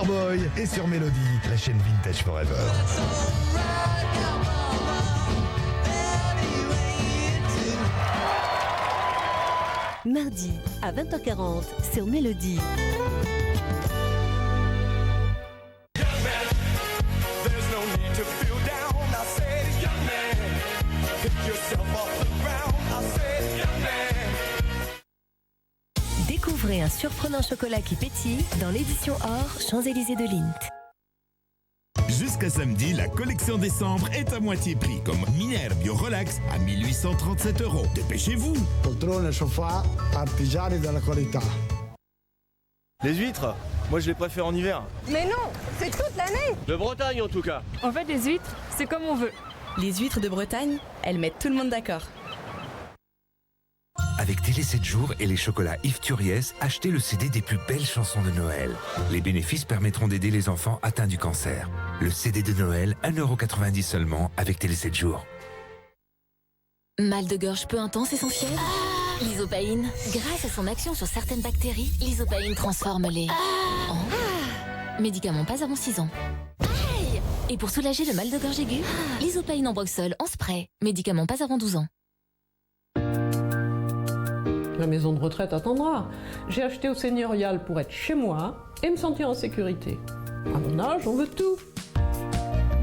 Superboy et sur Mélodie, la chaîne Vintage Forever. Mardi à 20h40 sur Mélodie. Découvrez un surprenant chocolat qui pétille dans l'édition or Champs-Élysées de Lindt. Jusqu'à samedi, la collection décembre est à moitié prix, comme Minerbio Relax à 1837 €. Dépêchez-vous! Poltrone e sofà artigiani della qualità. Les huîtres, moi je les préfère en hiver. Mais non, c'est toute l'année. De Bretagne en tout cas. En fait, les huîtres, c'est comme on veut. Les huîtres de Bretagne, elles mettent tout le monde d'accord. Avec Télé 7 jours et les chocolats Yves Turiès, achetez le CD des plus belles chansons de Noël. Les bénéfices permettront d'aider les enfants atteints du cancer. Le CD de Noël, 1,90 € seulement avec Télé 7 jours. Mal de gorge peu intense et sans fièvre. L'isopaïne. Grâce à son action sur certaines bactéries, l'isopaïne transforme les en médicaments pas avant 6 ans. Aïe. Et pour soulager le mal de gorge aigu, l'isopaïne en Broxol en spray, médicaments pas avant 12 ans. La maison de retraite attendra. J'ai acheté au Seigneurial pour être chez moi et me sentir en sécurité. À mon âge, on veut tout.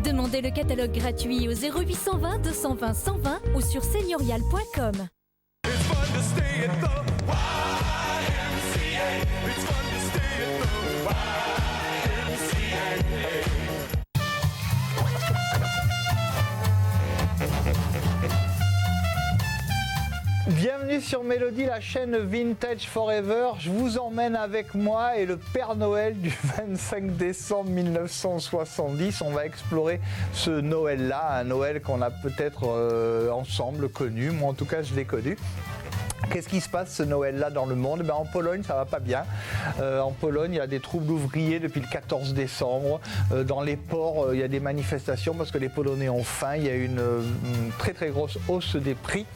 Demandez le catalogue gratuit au 0820 220 120 ou sur seigneurial.com. Bienvenue sur Mélodie, la chaîne Vintage Forever. Je vous emmène avec moi et le Père Noël du 25 décembre 1970. On va explorer ce Noël-là, un Noël qu'on a peut-être ensemble connu. Moi, en tout cas, je l'ai connu. Qu'est-ce qui se passe ce Noël-là dans le monde? En Pologne, ça va pas bien. En Pologne, il y a des troubles ouvriers depuis le 14 décembre. Dans les ports, il y a des manifestations parce que les Polonais ont faim. Il y a une très très grosse hausse des prix.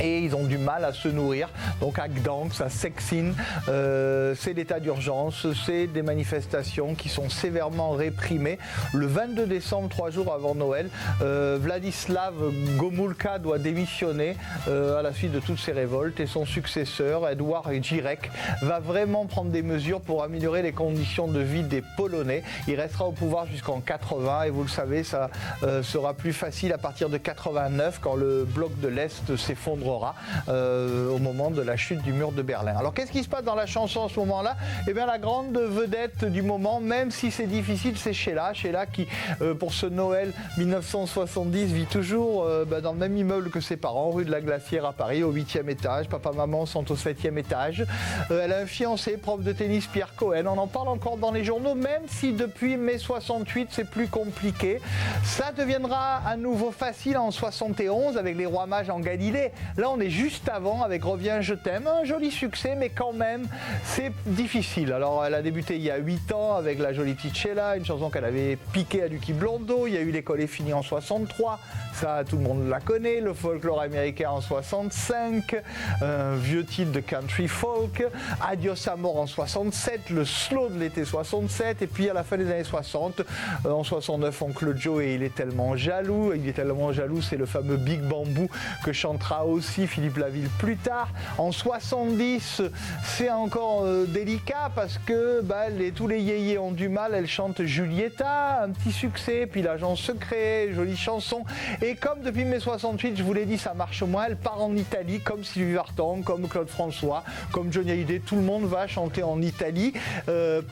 Et ils ont du mal à se nourrir. Donc à Gdansk, à Szczecin, c'est l'état d'urgence, c'est des manifestations qui sont sévèrement réprimées. Le 22 décembre, 3 jours avant Noël, Władysław Gomułka doit démissionner à la suite de toutes ces révoltes et son successeur, Edward Gierek, va vraiment prendre des mesures pour améliorer les conditions de vie des Polonais. Il restera au pouvoir jusqu'en 80 et vous le savez, ça sera plus facile à partir de 89 quand le bloc de l'Est s'effondre au moment de la chute du mur de Berlin. Alors qu'est-ce qui se passe dans la chanson en ce moment-là? Eh bien la grande vedette du moment, même si c'est difficile, c'est Sheila. Sheila qui, pour ce Noël 1970, vit toujours dans le même immeuble que ses parents, rue de la Glacière à Paris, au 8e étage. Papa-maman sont au 7e étage. Elle a un fiancé, prof de tennis, Pierre Cohen. On en parle encore dans les journaux, même si depuis mai 68, c'est plus compliqué. Ça deviendra à nouveau facile en 71 avec les rois mages en Galilée. Là, on est juste avant avec Reviens, je t'aime. Un joli succès, mais quand même, c'est difficile. Alors, elle a débuté il y a 8 ans avec La jolie petite Sheila, une chanson qu'elle avait piquée à Lucky Blondeau. Il y a eu L'école est finie en 63. Ça, tout le monde la connaît. Le folklore américain en 65. Un vieux titre de country folk. Adios Amor en 67. Le slow de l'été 67. Et puis, à la fin des années 60, en 69, Oncle Joe et Il est tellement jaloux. Il est tellement jaloux, c'est le fameux Big Bamboo que chantera aussi Philippe Laville plus tard. En 70, c'est encore délicat parce que tous les yéyés ont du mal. Elle chante Julieta, un petit succès, puis L'agent secret, jolie chanson. Et comme depuis mai 68, je vous l'ai dit, ça marche moins, elle part en Italie, comme Sylvie Vartan, comme Claude François, comme Johnny Hallyday. Tout le monde va chanter en Italie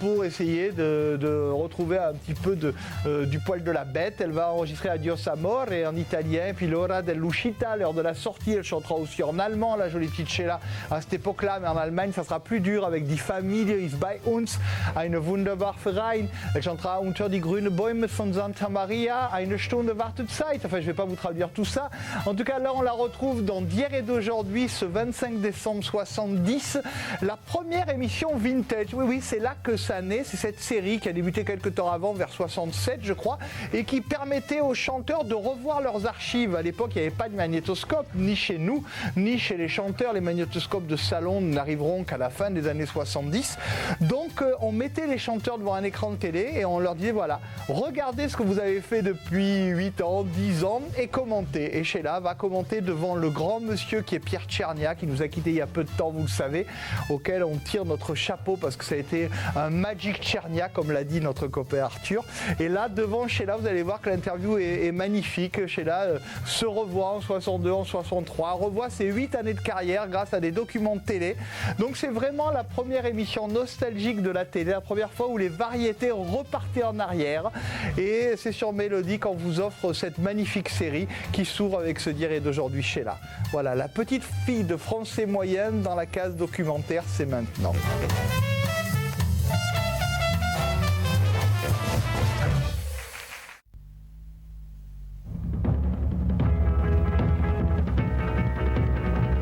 pour essayer de retrouver un petit peu du poil de la bête. Elle va enregistrer Adios Amor et en italien, puis L'ora dell'uscita, l'heure de la sortie. Elle chantera aussi en allemand, La jolie petite Sheila, à cette époque-là, mais en Allemagne, ça sera plus dur avec Die Familie ist bei uns, eine wunderbar Verein. Elle chantera Unter die grünen Bäume von Santa Maria, eine Stunde Wartezeit. Enfin, je ne vais pas vous traduire tout ça. En tout cas, là, on la retrouve dans d'hier et d'aujourd'hui, ce 25 décembre 70, la première émission vintage. Oui, oui, c'est là que ça naît. C'est cette série qui a débuté quelques temps avant, vers 67, je crois, et qui permettait aux chanteurs de revoir leurs archives. À l'époque, il n'y avait pas de magnétoscope, ni chez nous, nous, ni chez les chanteurs. Les magnétoscopes de salon n'arriveront qu'à la fin des années 70. Donc on mettait les chanteurs devant un écran de télé et on leur disait voilà, regardez ce que vous avez fait depuis 8 ans, 10 ans et commentez. Et Sheila va commenter devant le grand monsieur qui est Pierre Tchernia, qui nous a quittés il y a peu de temps, vous le savez, auquel on tire notre chapeau parce que ça a été un Magic Tchernia, comme l'a dit notre copain Arthur. Et là, devant Sheila, vous allez voir que l'interview est magnifique. Sheila se revoit en 62, en 63, revoit ses 8 années de carrière grâce à des documents de télé. Donc c'est vraiment la première émission nostalgique de la télé, la première fois où les variétés repartaient en arrière. Et c'est sur Mélodie qu'on vous offre cette magnifique série qui s'ouvre avec ce dire et d'aujourd'hui Sheila. Voilà, la petite fille de français moyenne dans la case documentaire, c'est maintenant.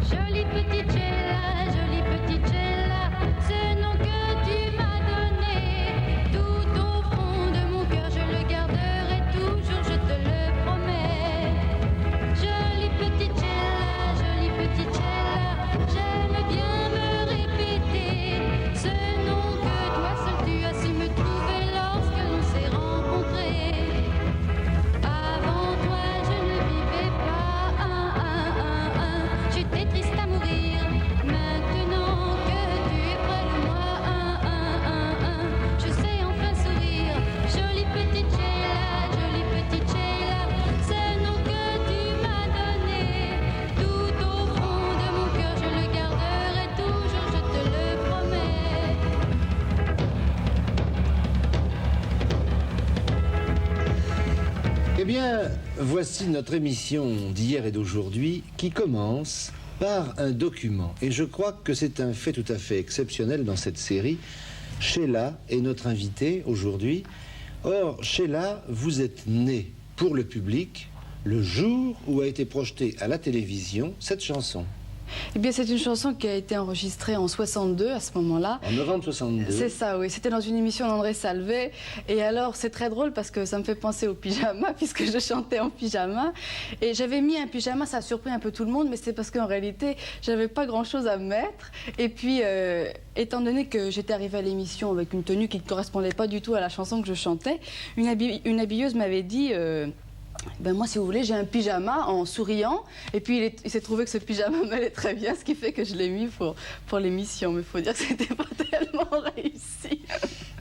Jolie petite Sheila, ce nom que tu m'as donné, tout au fond de mon cœur je le garderai toujours, je te le promets. Jolie petite Sheila, j'aime bien me répéter ce nom que toi seul tu as su me trouver lorsque l'on s'est rencontrés. Avant toi je ne vivais pas, j'étais triste à mourir. Maintenant que tu es près de moi, je sais enfin sourire. Jolie petite Sheila, ce nom que tu m'as donné, tout au fond de mon cœur je le garderai toujours, je te le promets. Eh bien, voici notre émission d'hier et d'aujourd'hui qui commence par un document. Et je crois que c'est un fait tout à fait exceptionnel dans cette série. Sheila est notre invitée aujourd'hui. Or, Sheila, vous êtes née pour le public le jour où a été projetée à la télévision cette chanson. Eh bien, c'est une chanson qui a été enregistrée en 62, à ce moment-là. En novembre 62. C'est ça, oui. C'était dans une émission d'André Salvé. Et alors, c'est très drôle parce que ça me fait penser au pyjama, puisque je chantais en pyjama. Et j'avais mis un pyjama, ça a surpris un peu tout le monde, mais c'est parce qu'en réalité, j'avais pas grand-chose à mettre. Et puis, étant donné que j'étais arrivée à l'émission avec une tenue qui ne correspondait pas du tout à la chanson que je chantais, une habilleuse m'avait dit... ben moi, si vous voulez, j'ai un pyjama en souriant. Et puis, il s'est trouvé que ce pyjama m'allait très bien, ce qui fait que je l'ai mis pour l'émission. Mais il faut dire que c'était pas tellement réussi.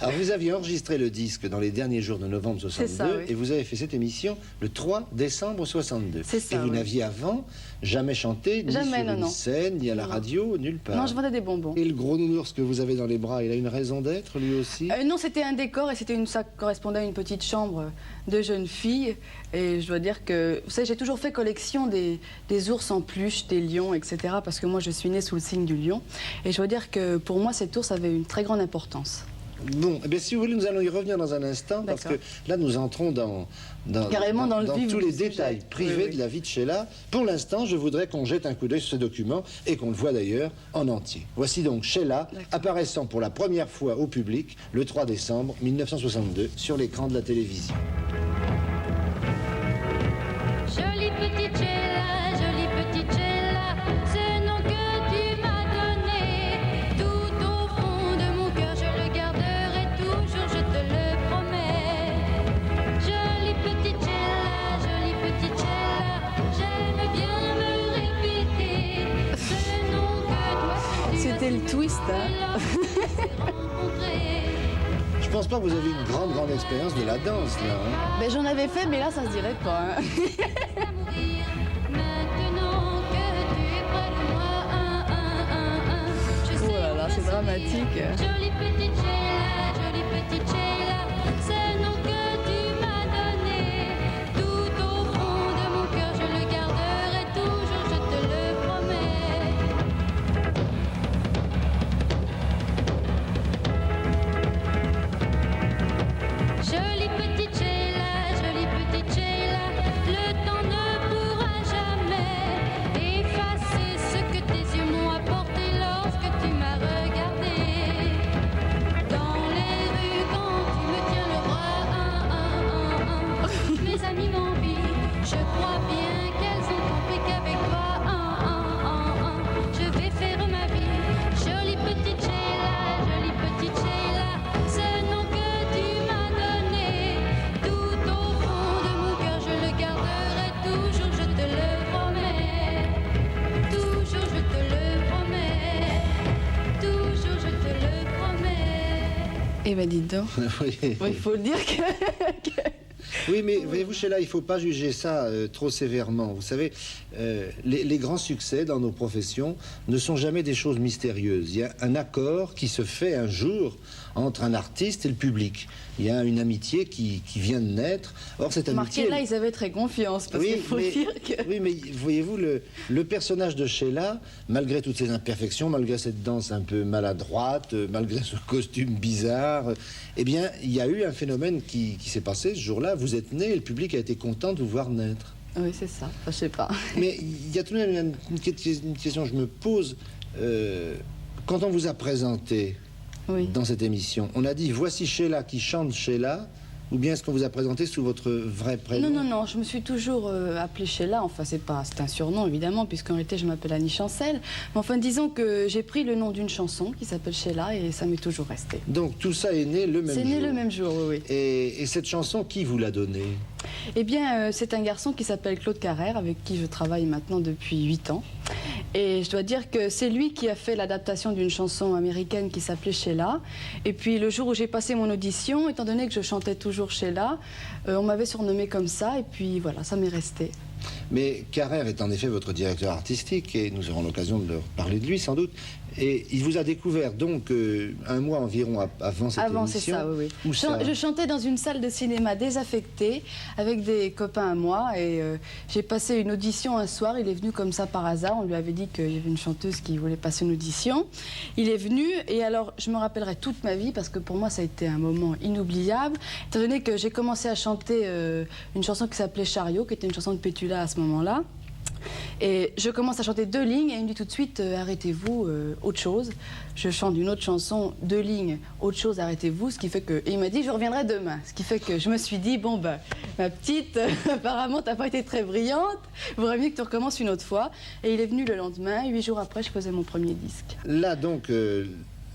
Alors, vous aviez enregistré le disque dans les derniers jours de novembre 62. Ça, oui. Et vous avez fait cette émission le 3 décembre 62. C'est ça, et vous oui. n'aviez avant jamais chanté, ni Jamais, sur non, une non. scène, ni à la radio, nulle part. Non, je vendais des bonbons. Et le gros nounours que vous avez dans les bras, il a une raison d'être, lui aussi? Non, c'était un décor et ça correspondait à une petite chambre de jeune fille. Et je dois dire que, vous savez, j'ai toujours fait collection des ours en peluche, des lions, etc. Parce que moi, je suis née sous le signe du lion. Et je dois dire que pour moi, cet ours avait une très grande importance. Bon, eh bien, si vous voulez, nous allons y revenir dans un instant, parce que là, nous entrons Carrément dans le vif tous du les sujet. détails privés de la vie de Sheila. Pour l'instant, je voudrais qu'on jette un coup d'œil sur ce document et qu'on le voit d'ailleurs en entier. Voici donc Sheila apparaissant pour la première fois au public le 3 décembre 1962 sur l'écran de la télévision. Jolie petite Sheila, ce nom que tu m'as donné, tout au fond de mon cœur je le garderai toujours, je te le promets. Jolie petite Sheila, j'aime bien me répéter ce nom que toi tu as. C'était le twist, hein. Je pense pas que vous avez une grande expérience de la danse, là. Hein. Ben, j'en avais fait, mais là, ça se dirait pas. Hein. Maintenant que tu es près de moi, Oh là là, c'est dramatique. Jolie petite Sheila, ce nom que tu m'as donné, tout au fond de mon cœur je le garderai toujours, je te le promets. Jolie petite Sheila, le temps ne pourra jamais effacer ce que tes yeux m'ont apporté lorsque tu m'as regardé. Eh ben dites donc. Il faut le dire que... Oui, mais voyez-vous, Sheila, il ne faut pas juger ça trop sévèrement. Vous savez, les grands succès dans nos professions ne sont jamais des choses mystérieuses. Il y a un accord qui se fait un jour entre un artiste et le public. Il y a une amitié qui vient de naître. Or, cette amitié... Marquez, là, ils avaient très confiance, parce qu'il faut dire que... Oui, mais voyez-vous, le personnage de Sheila, malgré toutes ses imperfections, malgré cette danse un peu maladroite, malgré ce costume bizarre, eh bien, il y a eu un phénomène qui s'est passé ce jour-là. Vous êtes né et le public a été content de vous voir naître. Oui, c'est ça. Enfin, je sais pas. Mais il y a tout de même une question que je me pose. Quand on vous a présenté dans cette émission, on a dit « Voici Sheila qui chante Sheila », ou bien est-ce qu'on vous a présenté sous votre vrai prénom? Non, je me suis toujours appelée Sheila. Enfin, c'est un surnom, évidemment, puisqu'en réalité, je m'appelle Annie Chancel. Mais enfin, disons que j'ai pris le nom d'une chanson qui s'appelle Sheila et ça m'est toujours resté. Donc, tout ça est né le même jour? C'est né le même jour, oui. Et cette chanson, qui vous l'a donnée? Eh bien, c'est un garçon qui s'appelle Claude Carrère, avec qui je travaille maintenant depuis 8 ans. Et je dois dire que c'est lui qui a fait l'adaptation d'une chanson américaine qui s'appelait Sheila. Et puis le jour où j'ai passé mon audition, étant donné que je chantais toujours Sheila, on m'avait surnommée comme ça, et puis voilà, ça m'est resté. Mais Carrère est en effet votre directeur artistique, et nous aurons l'occasion de leur parler de lui sans doute. Et il vous a découvert donc un mois environ avant cette émission. C'est ça, oui. Où je chantais dans une salle de cinéma désaffectée avec des copains à moi, et j'ai passé une audition un soir. Il est venu comme ça par hasard. On lui avait dit qu'il y avait une chanteuse qui voulait passer une audition. Il est venu, et alors je me rappellerai toute ma vie parce que pour moi ça a été un moment inoubliable, étant donné que j'ai commencé à chanter une chanson qui s'appelait Chariot, qui était une chanson de Pétula à ce moment-là. Et je commence à chanter 2 lignes et il me dit tout de suite arrêtez-vous, autre chose. Je chante une autre chanson, 2 lignes, autre chose, arrêtez-vous. Ce qui fait que... Et il m'a dit je reviendrai demain. Ce qui fait que je me suis dit bon ben ma petite, apparemment t'as pas été très brillante, il vaudrait mieux que tu recommences une autre fois. Et il est venu le lendemain, 8 jours après je faisais mon premier disque. Là donc...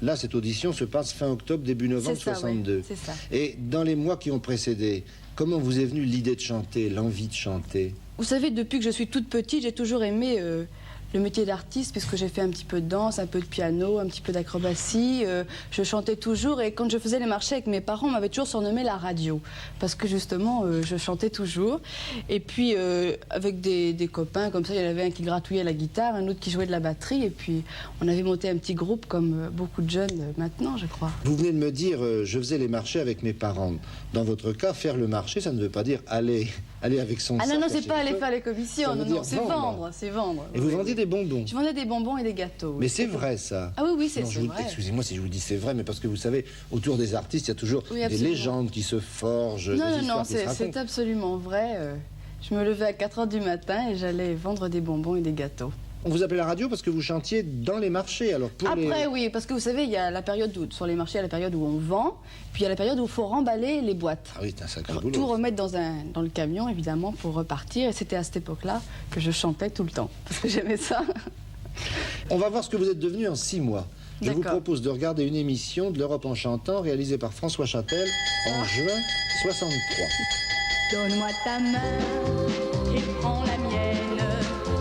Là, cette audition se passe fin octobre, début novembre 62. Oui, c'est ça. Et dans les mois qui ont précédé, comment vous est venue l'idée de chanter, l'envie de chanter? Vous savez, depuis que je suis toute petite, j'ai toujours aimé le métier d'artiste, puisque j'ai fait un petit peu de danse, un peu de piano, un petit peu d'acrobatie. Je chantais toujours, et quand je faisais les marchés avec mes parents, on m'avait toujours surnommé la radio, parce que justement, je chantais toujours. Et puis, avec des copains, comme ça, il y en avait un qui gratouillait la guitare, un autre qui jouait de la batterie, et puis on avait monté un petit groupe, comme beaucoup de jeunes maintenant, je crois. Vous venez de me dire, je faisais les marchés avec mes parents. Dans votre cas, faire le marché, ça ne veut pas dire aller avec son sac. Ah non, c'est pas aller faire les commissions, non, c'est vendre, c'est vendre. Et vous vendiez des bonbons? Je vendais des bonbons et des gâteaux. Mais c'est vrai, ça? Ah oui, c'est vrai. Excusez-moi si je vous dis c'est vrai, mais parce que vous savez, autour des artistes, il y a toujours des légendes qui se forgent, des histoires qui se racontent. C'est absolument vrai. Je me levais à 4 h du matin et j'allais vendre des bonbons et des gâteaux. On vous appelait la radio parce que vous chantiez dans les marchés, alors oui, parce que vous savez, il y a la période où, sur les marchés, il y a la période où on vend, puis il y a la période où il faut remballer les boîtes. Ah oui, c'est un sacré boulot. Tout remettre dans le camion, évidemment, pour repartir. Et c'était à cette époque-là que je chantais tout le temps, parce que j'aimais ça. On va voir ce que vous êtes devenu en 6 mois. Je vous propose de regarder une émission de l'Europe en chantant, réalisée par François Châtel en juin 63. Donne-moi ta main et prends la mienne,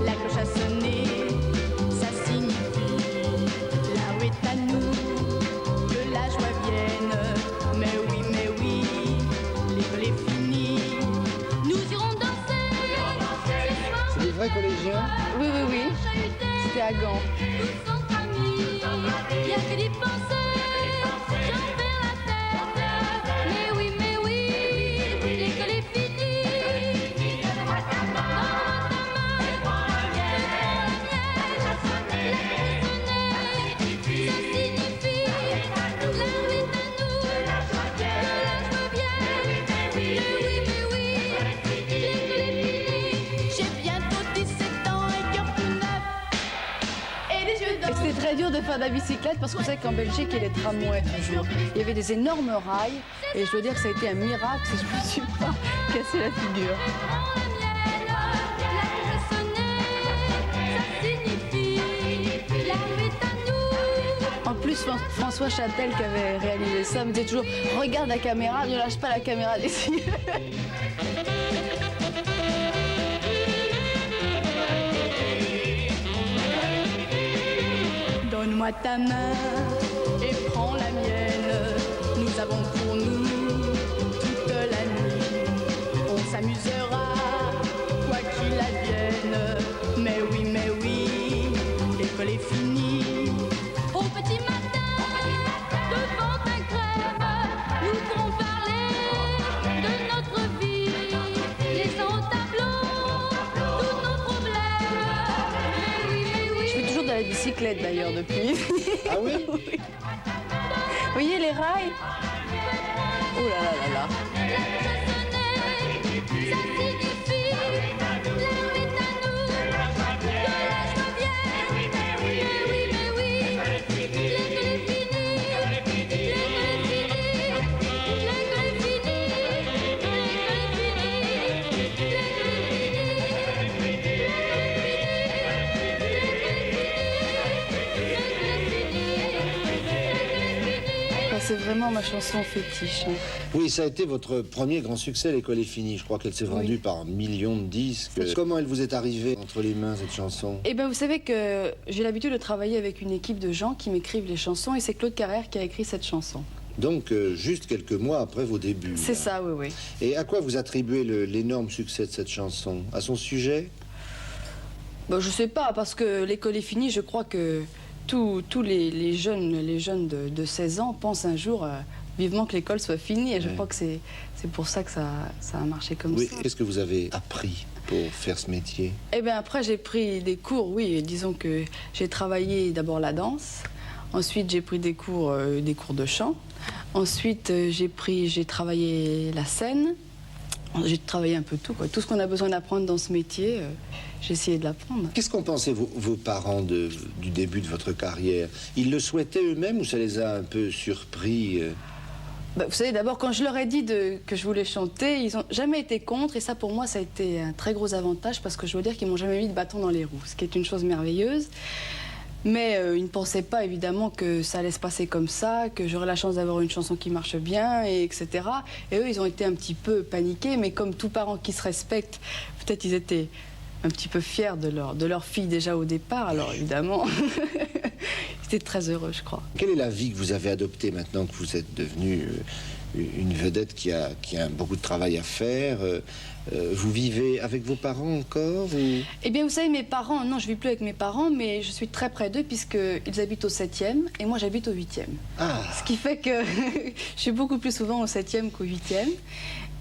la cloche a sonné, ça signifie la où est à nous, que la joie vienne. Mais oui, l'école est finie, nous irons danser ce soir. C'est des vrais collégiens? Oui, c'était à Gand. Tous entre amis, y'a que d'y penser, j'en perds la tête. Mais oui, l'école est finie. Donne-moi ta main, et prends la mienne. Ça signifie la rue est à nous, que la joie vienne. Mais oui, l'école est finie. J'ai bientôt 17 ans et cœur tout neuf. Et les yeux d'or. C'était très dur de faire de la bicyclette parce que vous savez qu'en Belgique, il y a les tramways toujours. Il y avait des énormes rails et je dois dire que ça a été un miracle si je ne me suis pas cassé la figure. En plus, François Châtel qui avait réalisé ça me disait toujours « Regarde la caméra, ne lâche pas la caméra des yeux ». Donne-moi ta main et prends la mienne. Nous avons avons pour nous toute la nuit. On s'amusera, quoi qu'il advienne. Mais oui, l'école est finie. Au petit matin, devant un crème, nous pourrons parler de notre vie, laissant au tableau tous nos problèmes. Mais oui. Je fais toujours de la bicyclette d'ailleurs depuis. Ah oui? Oui. Vous voyez les rails? Oh là là là là. C'est vraiment ma chanson fétiche. Oui, ça a été votre premier grand succès, L'école est finie. Je crois qu'elle s'est vendue par millions de disques. Comment elle vous est arrivée entre les mains, cette chanson? Eh bien, vous savez que j'ai l'habitude de travailler avec une équipe de gens qui m'écrivent les chansons et c'est Claude Carrère qui a écrit cette chanson. Donc, juste quelques mois après vos débuts. C'est ça, oui. Et à quoi vous attribuez l'énorme succès de cette chanson? À son sujet? Ben, je sais pas, parce que L'école est finie, je crois que tous les jeunes de 16 ans pensent un jour vivement que l'école soit finie. Et je crois que c'est pour ça que ça a marché comme ça. Qu'est-ce que vous avez appris pour faire ce métier? Eh bien, après, j'ai pris des cours, oui. Disons que j'ai travaillé d'abord la danse. Ensuite, j'ai pris des cours de chant. Ensuite, j'ai travaillé la scène. J'ai travaillé un peu tout, quoi. Tout ce qu'on a besoin d'apprendre dans ce métier, j'ai essayé de l'apprendre. Qu'est-ce qu'ont pensé vos parents du début de votre carrière? Ils le souhaitaient eux-mêmes ou ça les a un peu surpris? Vous savez, d'abord, quand je leur ai dit que je voulais chanter, ils n'ont jamais été contre. Et ça, pour moi, ça a été un très gros avantage parce que je veux dire qu'ils m'ont jamais mis de bâton dans les roues, ce qui est une chose merveilleuse. Mais ils ne pensaient pas, évidemment, que ça allait se passer comme ça, que j'aurais la chance d'avoir une chanson qui marche bien, etc. Et eux, ils ont été un petit peu paniqués, mais comme tout parent qui se respecte, peut-être ils étaient un petit peu fiers de leur fille déjà au départ. Alors, évidemment, ils étaient très heureux, je crois. Quelle est la vie que vous avez adoptée maintenant que vous êtes devenue une vedette qui a beaucoup de travail à faire? Vous vivez avec vos parents encore ou... Eh bien, vous savez, mes parents, non, je ne vis plus avec mes parents, mais je suis très près d'eux puisqu'ils habitent au 7e et moi j'habite au 8e. Ah. Ce qui fait que je suis beaucoup plus souvent au 7e qu'au 8e.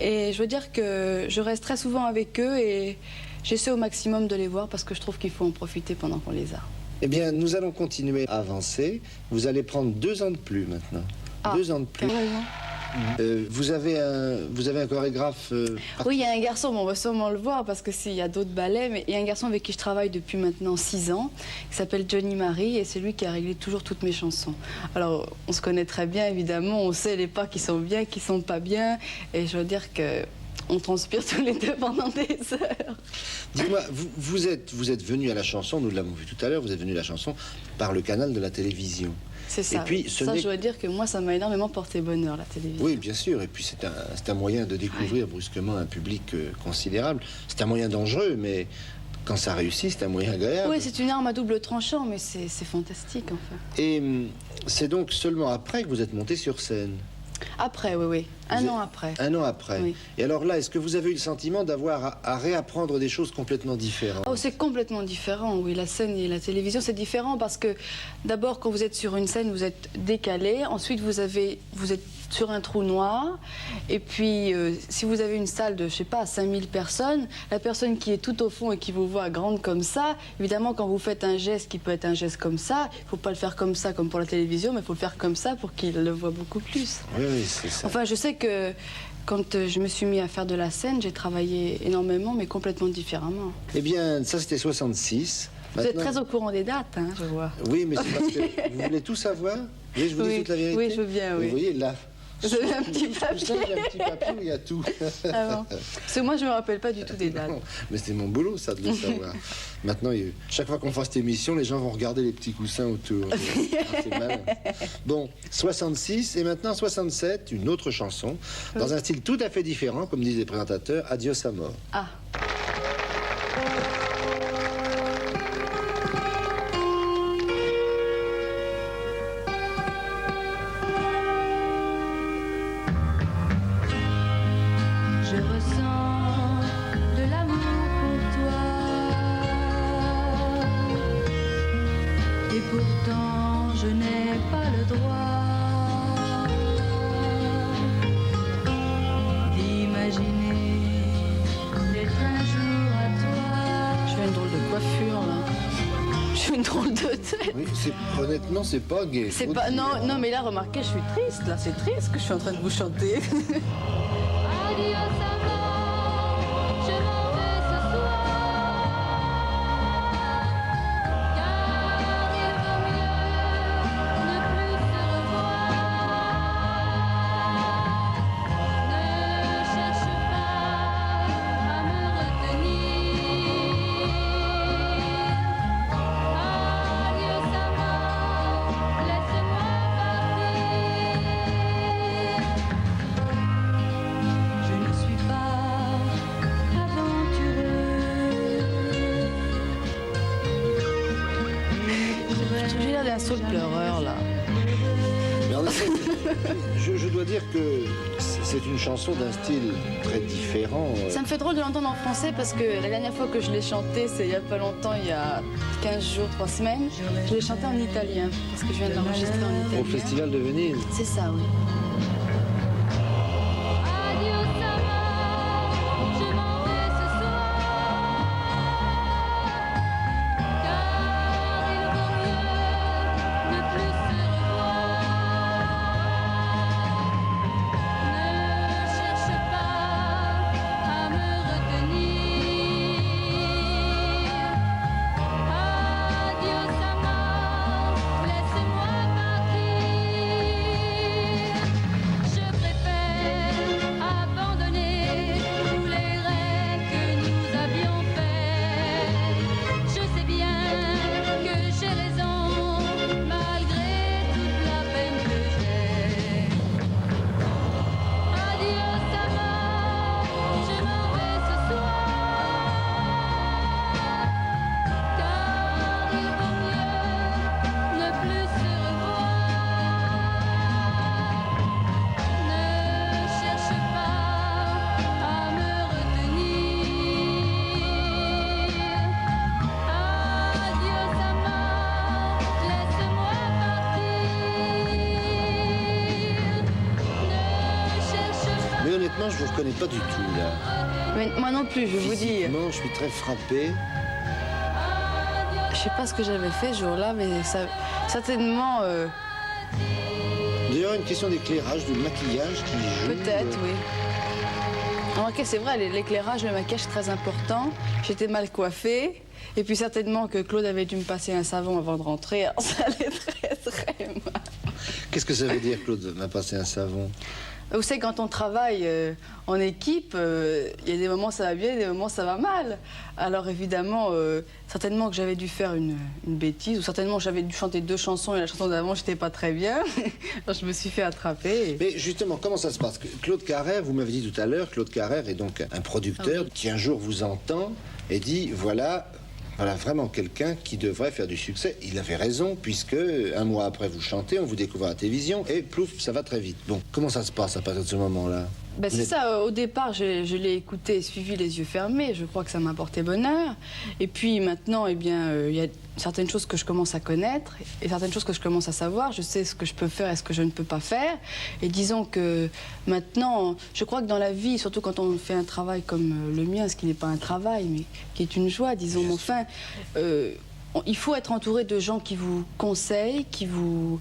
Et je veux dire que je reste très souvent avec eux et j'essaie au maximum de les voir parce que je trouve qu'il faut en profiter pendant qu'on les a. Eh bien, nous allons continuer à avancer. Vous allez prendre 2 ans de plus maintenant. 2 ans de plus. Carrément. Vous avez un chorégraphe Oui, il y a un garçon, on va sûrement le voir parce que s'il y a d'autres ballets, mais il y a un garçon avec qui je travaille depuis maintenant 6 ans, qui s'appelle Johnny Marie, et c'est lui qui a réglé toujours toutes mes chansons. Alors, on se connaît très bien, évidemment, on sait les pas qui sont bien, qui sont pas bien, et je veux dire que on transpire tous les deux pendant des heures. Dites-moi, vous êtes venu à la chanson, nous l'avons vu tout à l'heure, vous êtes venu à la chanson par le canal de la télévision. C'est ça. Et puis, ça, je dois dire que moi, ça m'a énormément porté bonheur, la télévision. Oui, bien sûr. Et puis, c'est un moyen de découvrir brusquement un public considérable. C'est un moyen dangereux, mais quand ça réussit, c'est un moyen agréable. Oui, c'est une arme à double tranchant, mais c'est fantastique, enfin. Et c'est donc seulement après que vous êtes monté sur scène? Après, oui. Un an après. Un an après. Oui. Et alors là, est-ce que vous avez eu le sentiment d'avoir à réapprendre des choses complètement différentes? Oh, c'est complètement différent, oui. La scène et la télévision, c'est différent parce que d'abord, quand vous êtes sur une scène, vous êtes décalé. Ensuite, vous êtes sur un trou noir. Et puis, si vous avez une salle de, je sais pas, 5000 personnes, la personne qui est tout au fond et qui vous voit grande comme ça, évidemment, quand vous faites un geste qui peut être un geste comme ça, il ne faut pas le faire comme ça, comme pour la télévision, mais il faut le faire comme ça pour qu'il le voit beaucoup plus. Oui, c'est ça. Enfin, je sais que quand je me suis mis à faire de la scène, j'ai travaillé énormément, mais complètement différemment. Eh bien, ça, c'était 66. Vous êtes très au courant des dates, hein, je vois. Oui, mais c'est parce que vous voulez tout savoir. Vous voulez que je vous dise toute la vérité? Oui, je veux bien, oui. Vous voyez, là... Vous avez un petit papier. J'ai un petit papier où il y a tout. Ah bon. Parce que moi, je ne me rappelle pas du tout des dates. Non, mais c'est mon boulot, ça, de le savoir. Maintenant, chaque fois qu'on fera cette émission, les gens vont regarder les petits coussins autour. C'est malin. Bon, 66 et maintenant 67, une autre chanson, dans un style tout à fait différent, comme disent les présentateurs, Adios Amor. Ah. je n'ai pas le droit d'imaginer d'être un jour à toi. Je fais une drôle de coiffure là. Je suis une drôle de tête. Oui, honnêtement, c'est pas gai. C'est pas. Non, non, mais là, remarquez, je suis triste. Là, c'est triste que je suis en train de vous chanter. Adios amant, je m'en vais ce soir. Car il vaut mieux ne plus se revoir. Ne cherche pas à me retenir. Adios amant, laisse-moi partir. Je ne suis pas aventureux. J'ai l'air d'un saut pleureur là. Mais en effet, je dois dire que c'est une chanson d'un style très différent. Ça me fait drôle de l'entendre en français parce que la dernière fois que je l'ai chanté, c'est il y a pas longtemps, il y a 15 jours, 3 semaines. Je l'ai chanté en italien parce que je viens de l'enregistrer en italien. Au Festival de Venise. C'est ça, oui. Adios amant, je m'en vais ce soir. Car il vaut mieux ne plus se revoir. Ne cherche pas à me retenir. Adios amant, laisse-moi partir. Je préfère abandonner tous les rêves que nous avions faits. Je sais bien que j'ai raison, malgré toute la peine que j'ai. Adios amant, je m'en vais ce soir. Car il vaut mieux ne plus se revoir. Ne cherche pas à me retenir. Adios amant, laisse-moi partir. Ne cherche pas. Mais honnêtement, je vous reconnais pas du tout, là. Mais moi non plus, je vais vous dire. Physiquement, je suis très frappé. Je sais pas ce que j'avais fait ce jour-là, mais ça, certainement, D'ailleurs, une question d'éclairage, de maquillage qui joue. peut-être, oui. Remarquez, c'est vrai, l'éclairage, le maquillage, c'est très important. J'étais mal coiffée. Et puis certainement que Claude avait dû me passer un savon avant de rentrer. Alors ça allait très très mal. Qu'est-ce que ça veut dire, Claude, m'a passé un savon? Vous savez, quand on travaille en équipe, il y a des moments ça va bien, des moments ça va mal. Alors évidemment, certainement que j'avais dû faire une bêtise, ou certainement que j'avais dû chanter 2 chansons et la chanson d'avant, j'étais pas très bien. Alors je me suis fait attraper. Mais justement, comment ça se passe? Claude Carrère, vous m'avez dit tout à l'heure, Claude Carrère est donc un producteur qui un jour vous entend et dit voilà vraiment quelqu'un qui devrait faire du succès. Il avait raison, puisque un mois après vous chantez, on vous découvre à la télévision et plouf, ça va très vite. Bon, comment ça se passe à partir de ce moment-là? Ben c'est ça, au départ, je l'ai écouté et suivi les yeux fermés. Je crois que ça m'a porté bonheur. Et puis maintenant, eh bien, il y a certaines choses que je commence à connaître et certaines choses que je commence à savoir. Je sais ce que je peux faire et ce que je ne peux pas faire. Et disons que maintenant, je crois que dans la vie, surtout quand on fait un travail comme le mien, ce qui n'est pas un travail, mais qui est une joie, disons, mais enfin, il faut être entouré de gens qui vous conseillent, qui vous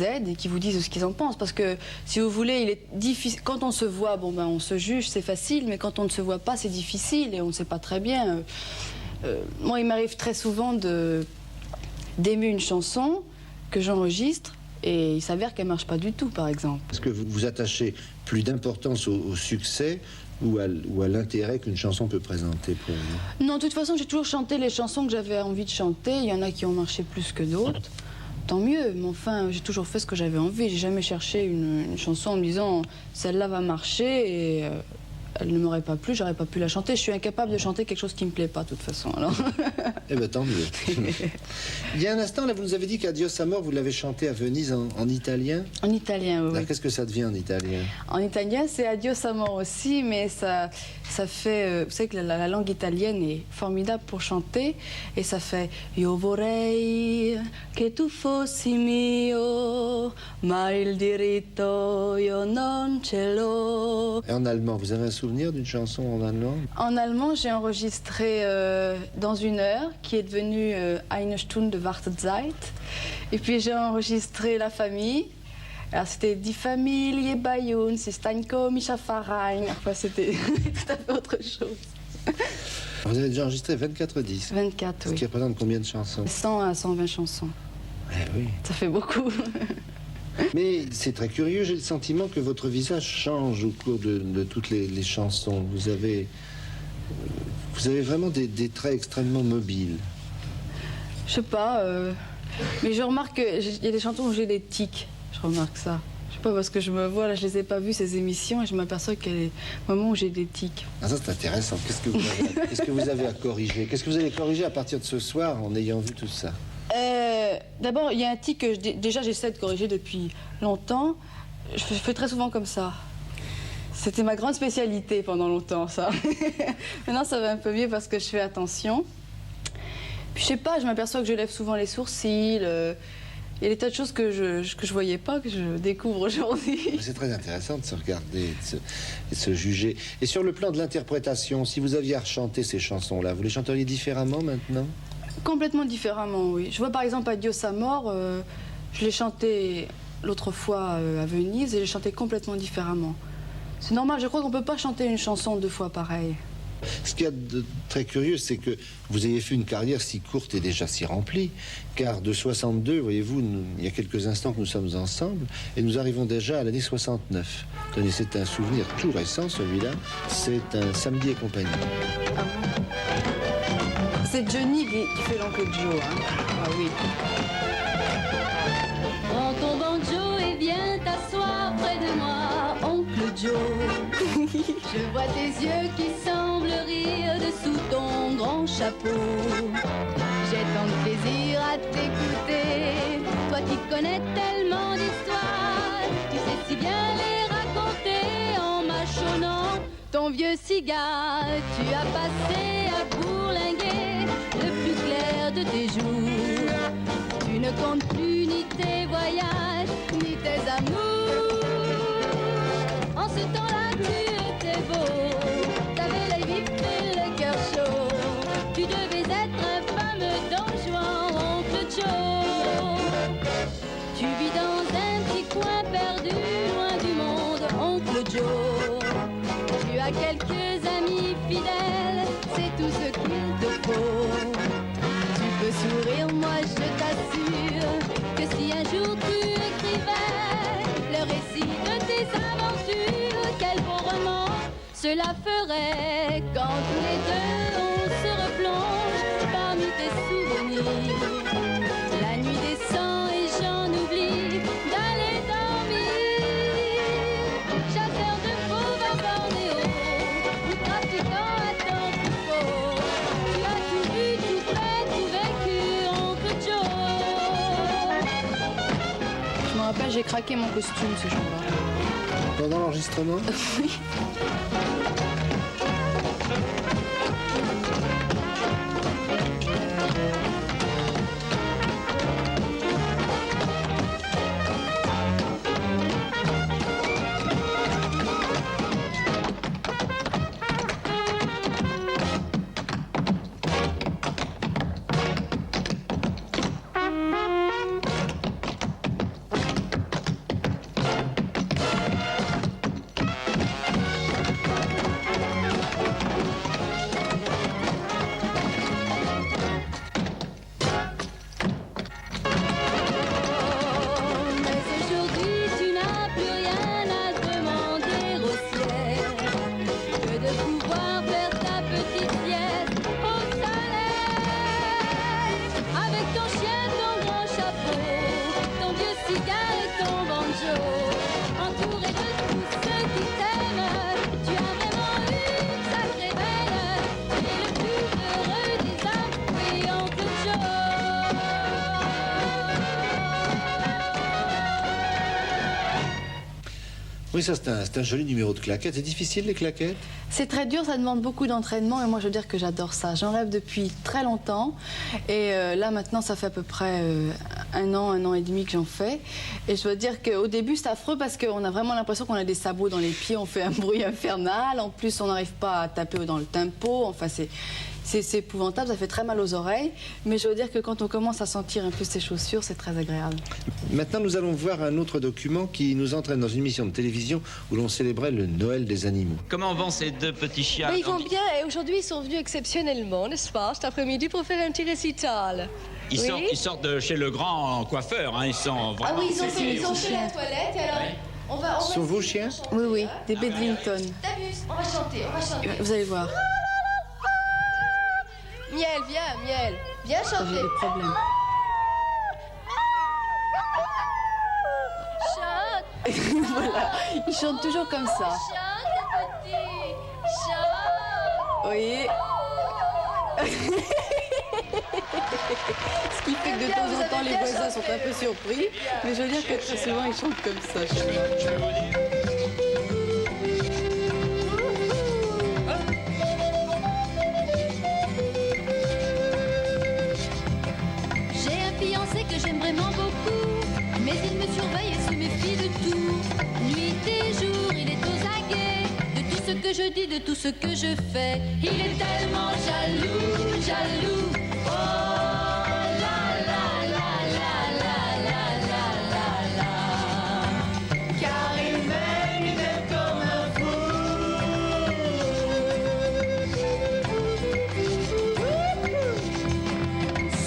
aident et qui vous disent ce qu'ils en pensent. Parce que, si vous voulez, il est difficile. Quand on se voit, bon ben on se juge, c'est facile, mais quand on ne se voit pas, c'est difficile et on ne sait pas très bien. Moi, il m'arrive très souvent d'aimer une chanson que j'enregistre et il s'avère qu'elle ne marche pas du tout, par exemple. Est-ce que vous vous attachez plus d'importance au succès ou à l'intérêt qu'une chanson peut présenter pour vous? Non, de toute façon, j'ai toujours chanté les chansons que j'avais envie de chanter. Il y en a qui ont marché plus que d'autres. Tant mieux, mais enfin, j'ai toujours fait ce que j'avais envie. J'ai jamais cherché une chanson en me disant celle-là va marcher elle ne m'aurait pas plu, j'aurais pas pu la chanter. Je suis incapable de chanter quelque chose qui me plaît pas, de toute façon. Alors. Eh bien, tant mieux. Il y a un instant, là, vous nous avez dit qu'Adios Amor, vous l'avez chanté à Venise en italien. En italien, oui. Qu'est-ce que ça devient en italien? En italien, c'est Adios Amor aussi, mais ça fait... vous savez que la langue italienne est formidable pour chanter, et ça fait Io vorrei che tu fossi mio, ma il diritto io non ce l'ho. Et en allemand, vous avez un souvenir d'une chanson en allemand? En allemand, j'ai enregistré Dans une heure, qui est devenue Eine Stunde Wartezeit. Et puis j'ai enregistré La famille. Alors c'était Die Familie bei uns ist ein komischer Verein. Enfin, c'était tout à fait autre chose. Vous avez déjà enregistré 24 disques. 24, oui. Ce qui représente combien de chansons? 100 à 120 chansons. Eh oui. Ça fait beaucoup. Mais c'est très curieux, j'ai le sentiment que votre visage change au cours de toutes les chansons. Vous avez vraiment des traits extrêmement mobiles. Je sais pas, mais je remarque qu'il y a des chansons où j'ai des tics. Je remarque ça. Je sais pas, parce que je me vois, là, je les ai pas vues, ces émissions, et je m'aperçois qu'il y a des moments où j'ai des tics. Ah, ça, c'est intéressant. Qu'est-ce que vous avez à corriger? Qu'est-ce que vous allez corriger à partir de ce soir en ayant vu tout ça? D'abord, il y a un tic que déjà j'essaie de corriger depuis longtemps. Je fais très souvent comme ça. C'était ma grande spécialité pendant longtemps, ça. Maintenant, ça va un peu mieux parce que je fais attention. Puis, je sais pas, je m'aperçois que je lève souvent les sourcils. Il y a des tas de choses que je voyais pas, que je découvre aujourd'hui. C'est très intéressant de se regarder et de se juger. Et sur le plan de l'interprétation, si vous aviez à rechanter ces chansons-là, vous les chanteriez différemment maintenant? Complètement différemment, oui. Je vois par exemple Adios Amor, je l'ai chanté l'autre fois à Venise et je l'ai chanté complètement différemment. C'est normal, je crois qu'on ne peut pas chanter une chanson deux fois pareil. Ce qu'il y a de très curieux, c'est que vous ayez fait une carrière si courte et déjà si remplie, car de 62, voyez-vous, il y a quelques instants que nous sommes ensemble, et nous arrivons déjà à l'année 69. Tenez, c'est un souvenir tout récent, celui-là, c'est un Samedi et compagnie. Ah bon? C'est Johnny qui fait l'oncle Joe, hein? Ah oui. Prends ton banjo et viens t'asseoir près de moi, oncle Joe. Je vois tes yeux qui semblent rire dessous ton grand chapeau. J'ai tant de plaisir à t'écouter, toi qui connais tellement d'histoires. Tu sais si bien les raconter en mâchonnant ton vieux cigare. Tu as passé à bourlinguer le plus clair de tes jours. Tu ne comptes plus ni tes voyages, ni tes amours. En ce temps-là, tu étais beau, t'avais l'œil vif et le cœur chaud. Tu devais être un fameux Don Juan, oncle Joe. Tu vis dans un petit coin perdu, loin du monde, oncle Joe. Tu as quelques amis fidèles, c'est tout ce qu'il te faut. Tu peux sourire, moi je t'assure que si un jour tu écrivais le récit de tes aventures, quel beau roman cela ferait quand tous les deux on se replonge parmi tes souvenirs. La nuit descend et j'en oublie d'aller dormir. Chasseur de fauves à Bornéo, ou trafiquant à ton troupeau, tu as tout vu, tout fait, tout vécu, oncle Joe. Je me rappelle, j'ai craqué mon costume ce jour-là. Pendant l'enregistrement? Oui. Oui, ça c'est un joli numéro de claquettes. C'est difficile les claquettes? C'est très dur, ça demande beaucoup d'entraînement et moi je veux dire que j'adore ça. J'en rêve depuis très longtemps et là maintenant ça fait à peu près un an et demi que j'en fais. Et je dois dire qu'au début c'est affreux parce qu'on a vraiment l'impression qu'on a des sabots dans les pieds, on fait un bruit infernal. En plus on n'arrive pas à taper dans le tempo, enfin c'est épouvantable, ça fait très mal aux oreilles. Mais je veux dire que quand on commence à sentir un peu ses chaussures, c'est très agréable. Maintenant, nous allons voir un autre document qui nous entraîne dans une émission de télévision où l'on célébrait le Noël des animaux. Comment vont ces deux petits chiens? Ils vont bien et aujourd'hui ils sont venus exceptionnellement, n'est-ce pas, cet après-midi pour faire un petit récital. Ils sortent de chez le grand coiffeur, hein. Ils sont vraiment... Ah oui, ils ont fait la toilette et alors... On va sont vos chiens? Oui, oui, des Bedlington. On va chanter, Vous allez voir. Miel, viens chanter. J'ai des problèmes. Chante. Voilà, ils chantent toujours comme ça. Chante, petit. Chante. Vous voyez. Ce qui fait que de temps en temps les voisins sont un peu surpris, mais je veux dire que très souvent ils chantent comme ça. J'ai un fiancé que j'aime vraiment beaucoup, mais il me surveille et se méfie de tout. Nuit et jour, il est aux aguets de tout ce que je dis, de tout ce que je fais. Il est tellement jaloux, jaloux. Oh la la la la la la la la. Car il m'aime comme un fou.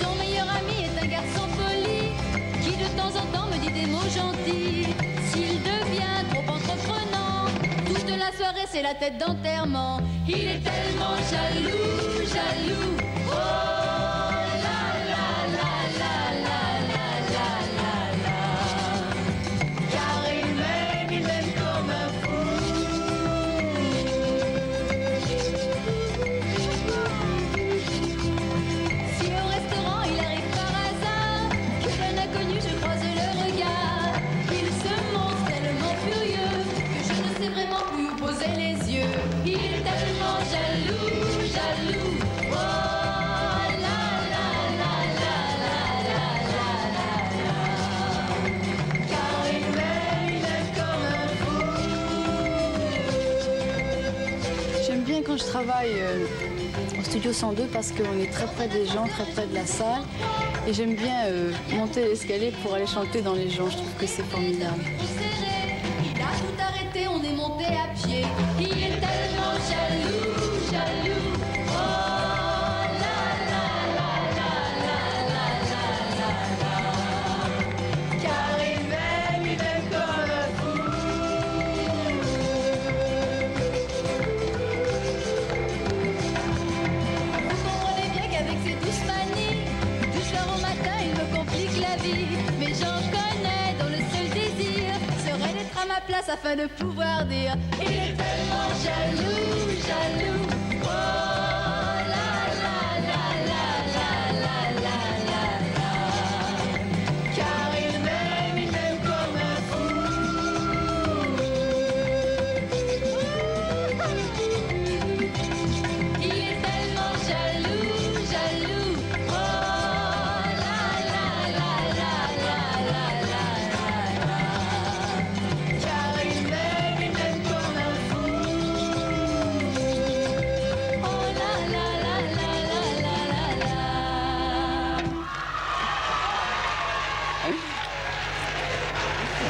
Son meilleur ami est un garçon poli qui de temps en temps me dit des mots gentils. S'il devient trop entreprenant, toute la soirée c'est la tête d'enterrement. Il est tellement jaloux, jaloux. Oh la la la la la la la la. Car il m'aime comme un fou. Si au restaurant il arrive par hasard que d'un inconnu je croise le regard, il se montre tellement furieux que je ne sais vraiment plus où poser les yeux. Il est tellement jaloux, jaloux. Oh la la la la la la la la. Car il m'aime comme un fou. J'aime bien quand je travaille au studio 102 parce qu'on est très près des gens, très près de la salle. Et j'aime bien monter l'escalier pour aller chanter dans les gens. Je trouve que c'est formidable. Il a tout arrêté, on est monté à pied. Il est tellement jaloux, jaloux. Oh la la la la la la la la. Car il m'aime comme un fou. Vous comprenez bien qu'avec ses douces manies, du soir au matin, il me complique la vie. Mais j'en connais dont le seul désir serait d'être à ma place afin de pouvoir dire il est tellement jaloux, jaloux. Oh la la la la la la la la. Car il m'aime comme un fou. Il est tellement jaloux, jaloux. Oh la la la la la la la la. Car il m'aime comme un fou. Oh la la la la la la la.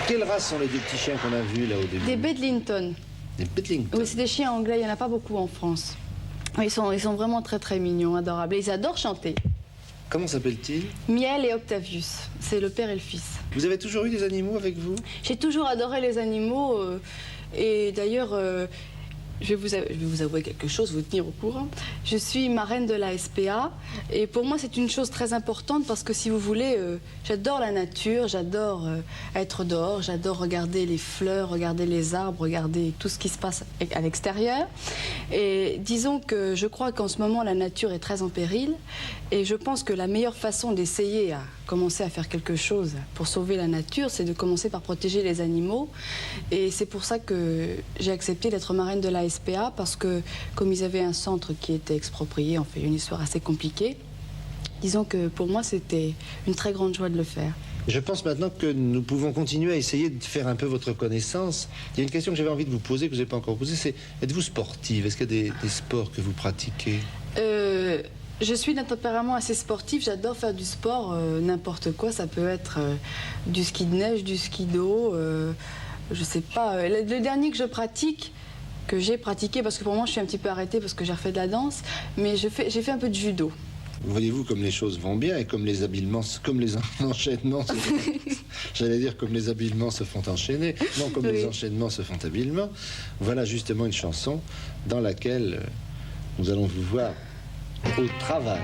Quelle race sont les deux petits chiens qu'on a vus là au début? Des Bedlington. Des Bedlington. Oui, c'est des chiens anglais, il n'y en a pas beaucoup en France. Ils sont vraiment très très mignons, adorables. Et ils adorent chanter. Comment s'appellent-ils? Miel et Octavius, c'est le père et le fils. Vous avez toujours eu des animaux avec vous? J'ai toujours adoré les animaux et d'ailleurs, je vais vous avouer quelque chose, vous tenir au courant. Je suis marraine de la SPA et pour moi c'est une chose très importante parce que si vous voulez, j'adore la nature, j'adore être dehors, j'adore regarder les fleurs, regarder les arbres, regarder tout ce qui se passe à l'extérieur. Et disons que je crois qu'en ce moment la nature est très en péril et je pense que la meilleure façon d'essayer commencer à faire quelque chose pour sauver la nature, c'est de commencer par protéger les animaux. Et c'est pour ça que j'ai accepté d'être marraine de la SPA, parce que comme ils avaient un centre qui était exproprié, on fait une histoire assez compliquée, disons que pour moi c'était une très grande joie de le faire. Je pense maintenant que nous pouvons continuer à essayer de faire un peu votre connaissance. Il y a une question que j'avais envie de vous poser, que je n'ai pas encore posée, c'est êtes-vous sportive? Est-ce qu'il y a des sports que vous pratiquez? Je suis d'un tempérament assez sportif, j'adore faire du sport, n'importe quoi, ça peut être du ski de neige, du ski d'eau, je sais pas. Le dernier que je pratique, que j'ai pratiqué, parce que pour moi je suis un petit peu arrêtée parce que j'ai refait de la danse, mais j'ai fait un peu de judo. Voyez-vous comme les choses vont bien et comme les habillements, comme les enchaînements, j'allais dire comme les habillements se font enchaîner, non comme les enchaînements se font habilement. Voilà justement une chanson dans laquelle nous allons vous voir au travail.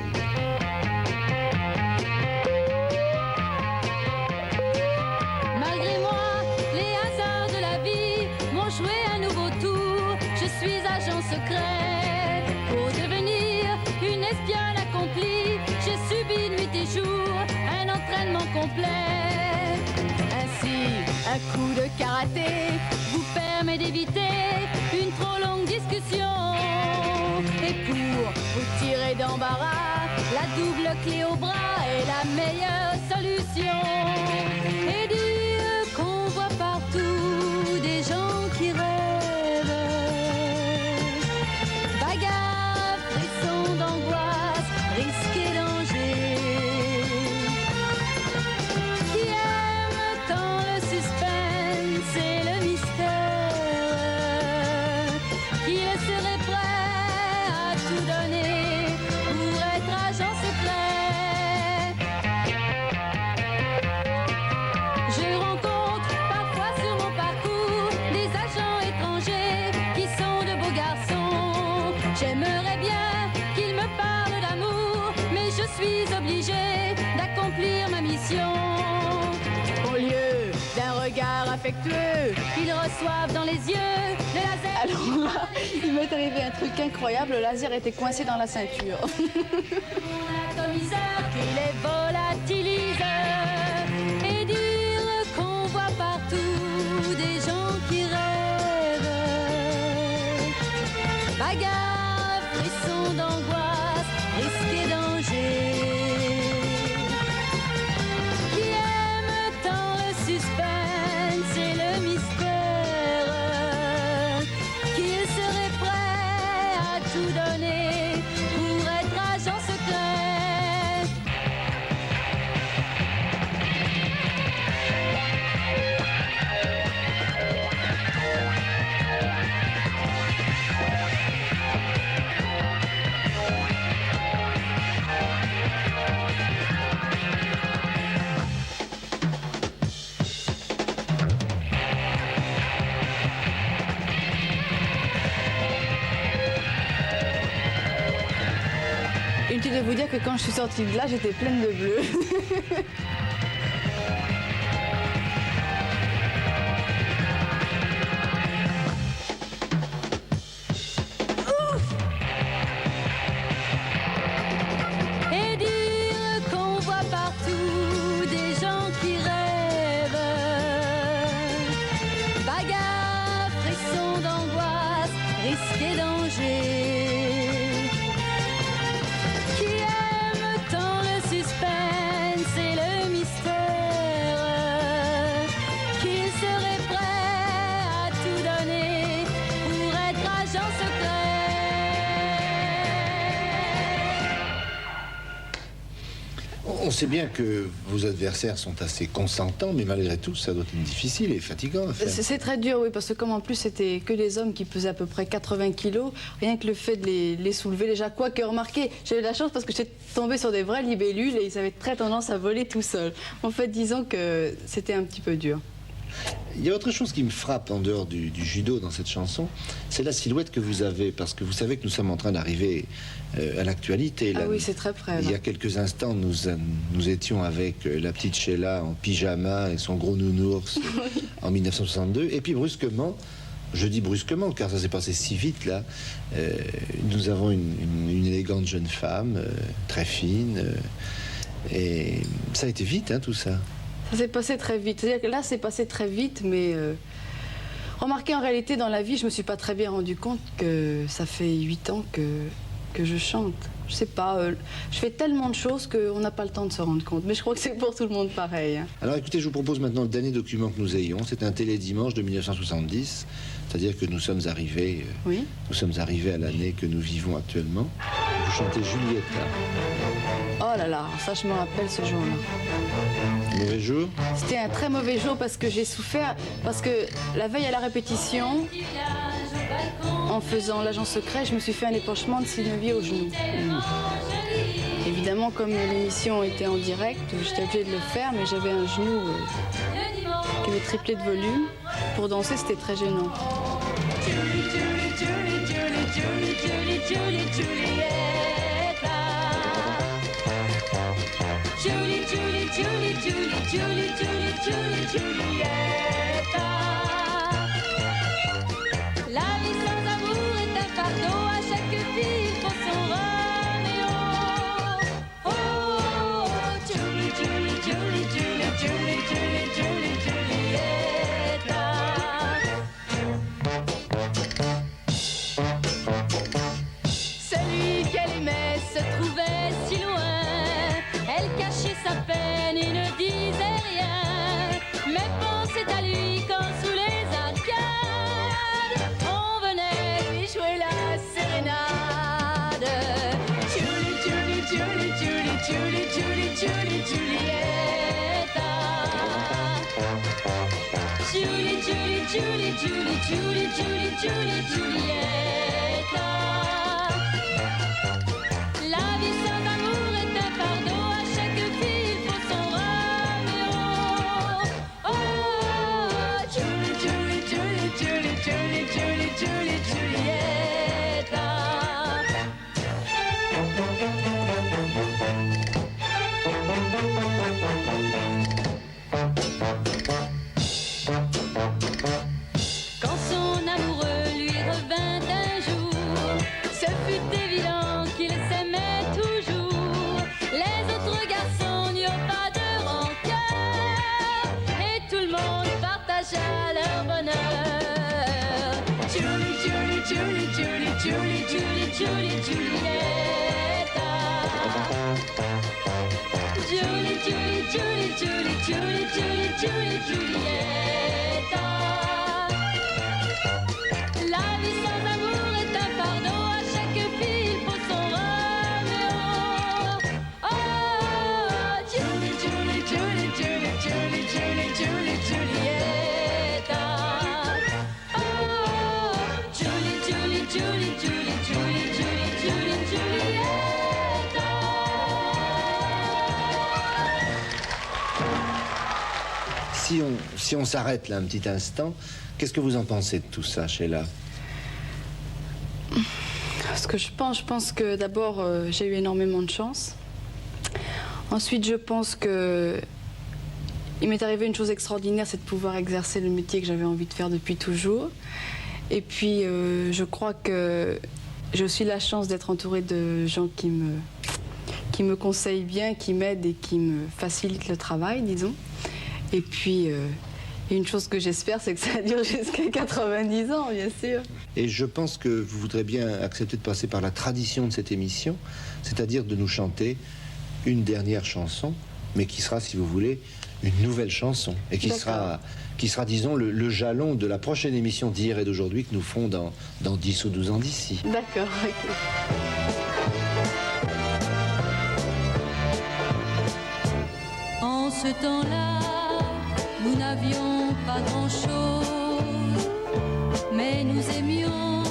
Malgré moi, les hasards de la vie m'ont joué un nouveau tour. Je suis agent secret pour devenir une espionne accomplie. J'ai subi nuit et jour un entraînement complet. Ainsi, un coup de karaté vous permet d'éviter une trop longue discussion. Et pour vous tirer d'embarras, la double clé au bras est la meilleure solution. Et dire qu'on voit partout des gens qui rêvent. Bagarre, frisson d'angoisse, risque et danger. Qui aime tant le suspense et le mystère, qui serait prêt à tout donner pour être agent secret. Je rencontre parfois sur mon parcours des agents étrangers qui sont de beaux garçons. J'aimerais bien qu'ils me parlent d'amour, mais je suis obligée d'accomplir ma mission. Au lieu d'un regard affectueux, ils reçoivent dans les yeux le laser. Alors là, il m'est arrivé un truc incroyable, le laser était coincé dans la ceinture. Atomiseur qui les volatilise. Et dire qu'on voit partout des gens qui rêvent. Bagarre, frisson d'angoisse, risque et danger. Qui aime tant le suspense et le mystère, qu'il serait prêt à tout donner pour être agent secret. Inutile de vous dire que quand je suis sortie de là, j'étais pleine de bleu. Et dire qu'on voit partout des gens qui rêvent. Bagarre, frisson d'angoisse, risque et danger. Qui aime tant le suspense et le mystère, qu'il serait prêt à tout donner pour être agent secret. On sait bien que vos adversaires sont assez consentants, mais malgré tout, ça doit être difficile et fatigant à faire. C'est très dur, oui, parce que comme en plus c'était que des hommes qui pesaient à peu près 80 kilos, rien que le fait de les soulever déjà, quoique remarquez, j'ai eu de la chance parce que j'étais tombée sur des vraies libellules et ils avaient très tendance à voler tout seuls. En fait, disons que c'était un petit peu dur. Il y a autre chose qui me frappe en dehors du judo dans cette chanson, c'est la silhouette que vous avez, parce que vous savez que nous sommes en train d'arriver à l'actualité. Ah oui, c'est très près. Il y a quelques instants, nous étions avec la petite Sheila en pyjama et son gros nounours en 1962, et puis brusquement, je dis brusquement car ça s'est passé si vite là, nous avons une élégante jeune femme, très fine, Et ça a été vite, hein, tout ça. Ça s'est passé très vite. C'est-à-dire que là, c'est passé très vite, mais remarquez, en réalité, dans la vie, je me suis pas très bien rendu compte que ça fait 8 ans que je chante. Je sais pas, je fais tellement de choses qu'on n'a pas le temps de se rendre compte. Mais je crois que c'est pour tout le monde pareil. Hein. Alors écoutez, je vous propose maintenant le dernier document que nous ayons. C'est un télédimanche de 1970. C'est-à-dire que nous sommes arrivés à l'année que nous vivons actuellement. Vous chantez Julieta. Oh là là, ça je me rappelle ce jour-là. Mauvais jour? C'était un très mauvais jour parce que j'ai souffert, parce que la veille à la répétition, en faisant l'agent secret, je me suis fait un épanchement de synovier au genou. Évidemment, comme l'émission était en direct, j'étais obligée de le faire, mais j'avais un genou qui avait triplé de volume. Pour danser, c'était très gênant. La vie sans amour est un fardeau, à chaque fille il faut son Roméo. Oh, oh, oh, Julie, Julie, Julie, Julie, Julie, Julie, Julie, Julieta. Celui qu'elle aimait se trouvait si loin, elle cachait sa peine et ne disait rien, mais pensait à lui quand sous les arcades on venait lui jouer la sérénade. Julie, Julie, Julie, Julie, Julie, Julie, Julie, Julieta. Julie, Julie, Julie, Julie, Julie, Julie, Julie, Julieta. La vie sans amour est un fardeau, à chaque fille il faut son Roméo. Oh, Julie, Julie, Julie, Julie, Julie, Julie, Julie, Julieta. Quand son amoureux lui revint un jour, ce fut évident qu'il s'aimait toujours. Les autres garçons n'y ont pas de rancœur, et tout le monde partagea leur bonheur. Julie, Julie, Julie, Julie, Julie, Julie, Julie, Julieta. Julie, Julie, Julie, Julie, Julie, Julie, Julie, Julieta. La vie sans amour est un fardeau, à chaque fille il faut son Roméo. Oh, Julie, Julie, Julie, Julie, Julie, Julie, Julie, Julieta. Oh, Julie, Julie, Julie, Julie, Julie, Julie, Julie, Julieta. Si on s'arrête là un petit instant, qu'est-ce que vous en pensez de tout ça, Sheila? Ce que je pense que d'abord j'ai eu énormément de chance. Ensuite, je pense que il m'est arrivé une chose extraordinaire, c'est de pouvoir exercer le métier que j'avais envie de faire depuis toujours. Et puis, je crois que j'ai aussi la chance d'être entourée de gens qui me conseillent bien, qui m'aident et qui me facilitent le travail, disons. Et puis, une chose que j'espère, c'est que ça dure jusqu'à 90 ans, bien sûr. Et je pense que vous voudrez bien accepter de passer par la tradition de cette émission, c'est-à-dire de nous chanter une dernière chanson, mais qui sera, si vous voulez, une nouvelle chanson. Et qui sera, disons, le jalon de la prochaine émission d'hier et d'aujourd'hui que nous ferons dans 10 ou 12 ans d'ici. D'accord, ok. En ce temps-là, nous n'avions pas grand-chose, mais nous aimions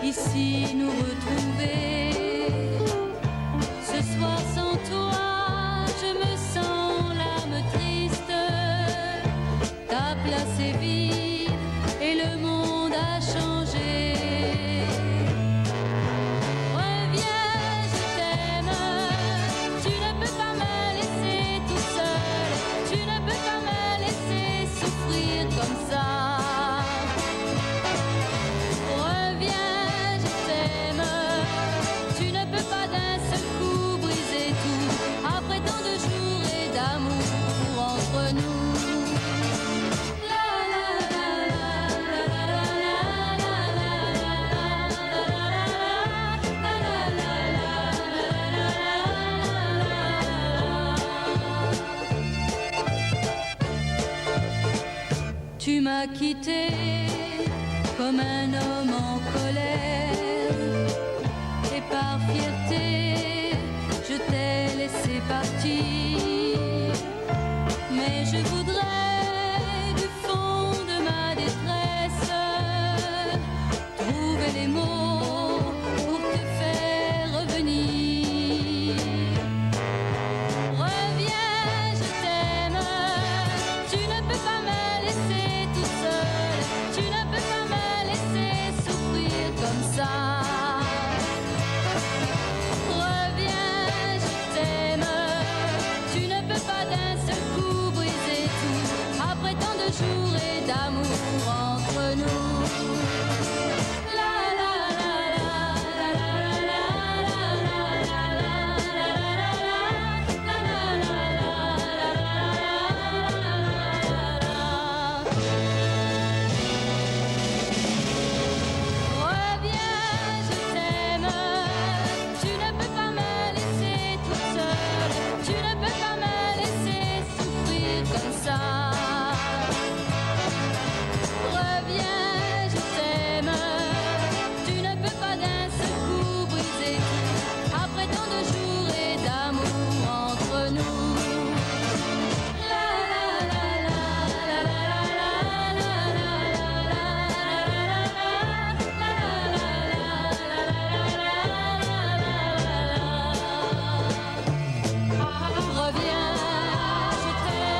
ici nous retrouver. Ce soir sans toi, je me sens l'âme triste. Ta place est vide et le monde a changé. Reviens, je t'aime, tu ne peux pas me laisser tout seul, tu ne peux pas me laisser souffrir comme ça. Reviens, je t'aime, m'as quitté comme un homme en colère. Et par fierté, je t'ai laissé partir. Mais je voudrais du fond de ma détresse trouver les mots pour te faire revenir. Reviens, je t'aime, tu ne peux pas me laisser tout seul, tu ne peux pas me laisser souffrir comme ça. Reviens, je t'aime, tu ne peux pas d'un seul coup briser tout, après tant de jours et d'amour entre nous. Reviens, je t'aime, tu ne peux pas me laisser toute seule, tu ne peux pas me laisser souffrir comme ça. Reviens, je t'aime, tu ne peux pas d'un seul coup briser tout, après tant de jours et d'amour entre nous. Reviens, je t'aime, reviens, je t'aime.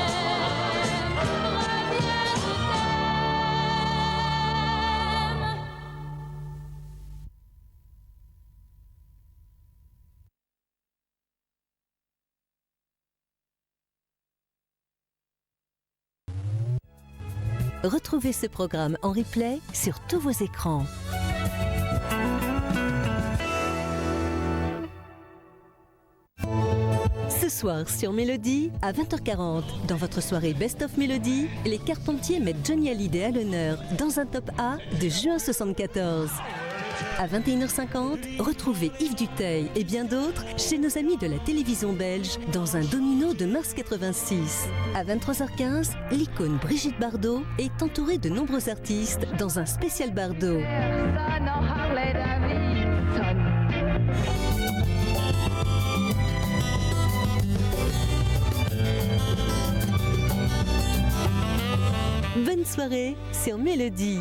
Retrouvez ce programme en replay sur tous vos écrans. Ce soir sur Mélodie, à 20h40, dans votre soirée Best of Mélodie, les Carpentiers mettent Johnny Hallyday à l'honneur dans un top A de juin 74. À 21h50, retrouvez Yves Duteil et bien d'autres chez nos amis de la télévision belge dans un domino de mars 86. À 23h15, l'icône Brigitte Bardot est entourée de nombreux artistes dans un spécial Bardot. Bonne soirée sur Mélodie.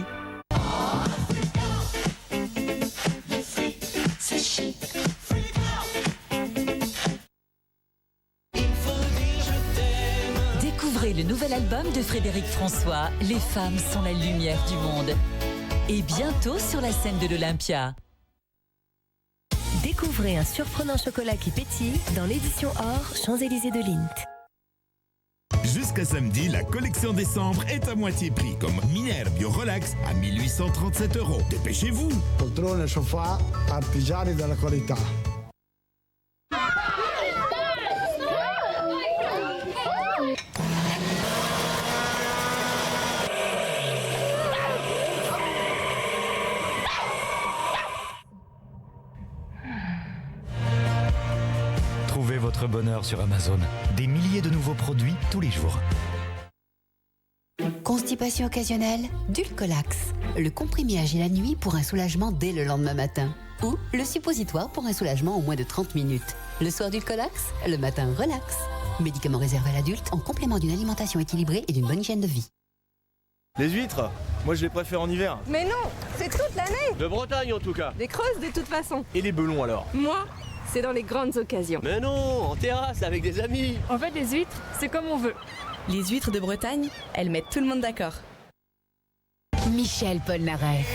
Découvrez le nouvel album de Frédéric François, Les femmes sont la lumière du monde. Et bientôt sur la scène de l'Olympia. Découvrez un surprenant chocolat qui pétille dans l'édition or Champs-Élysées de Lint. Jusqu'à samedi, la collection décembre est à moitié prix, comme Minerbio Relax à 1837 €. Dépêchez-vous! Poltrone, sofà, artigiani della qualità. Trouvez votre bonheur sur Amazon. Des milliers de nouveaux produits tous les jours. Constipation occasionnelle, Dulcolax. Le comprimé agit la nuit pour un soulagement dès le lendemain matin. Ou le suppositoire pour un soulagement en moins de 30 minutes. Le soir Dulcolax, le matin relax. Médicament réservé à l'adulte en complément d'une alimentation équilibrée et d'une bonne hygiène de vie. Les huîtres, moi je les préfère en hiver. Mais non, c'est toute l'année. De Bretagne en tout cas. Des creuses de toute façon. Et les belons alors? Moi, c'est dans les grandes occasions. Mais non, en terrasse avec des amis. En fait, les huîtres, c'est comme on veut. Les huîtres de Bretagne, elles mettent tout le monde d'accord. Michel Polnareff.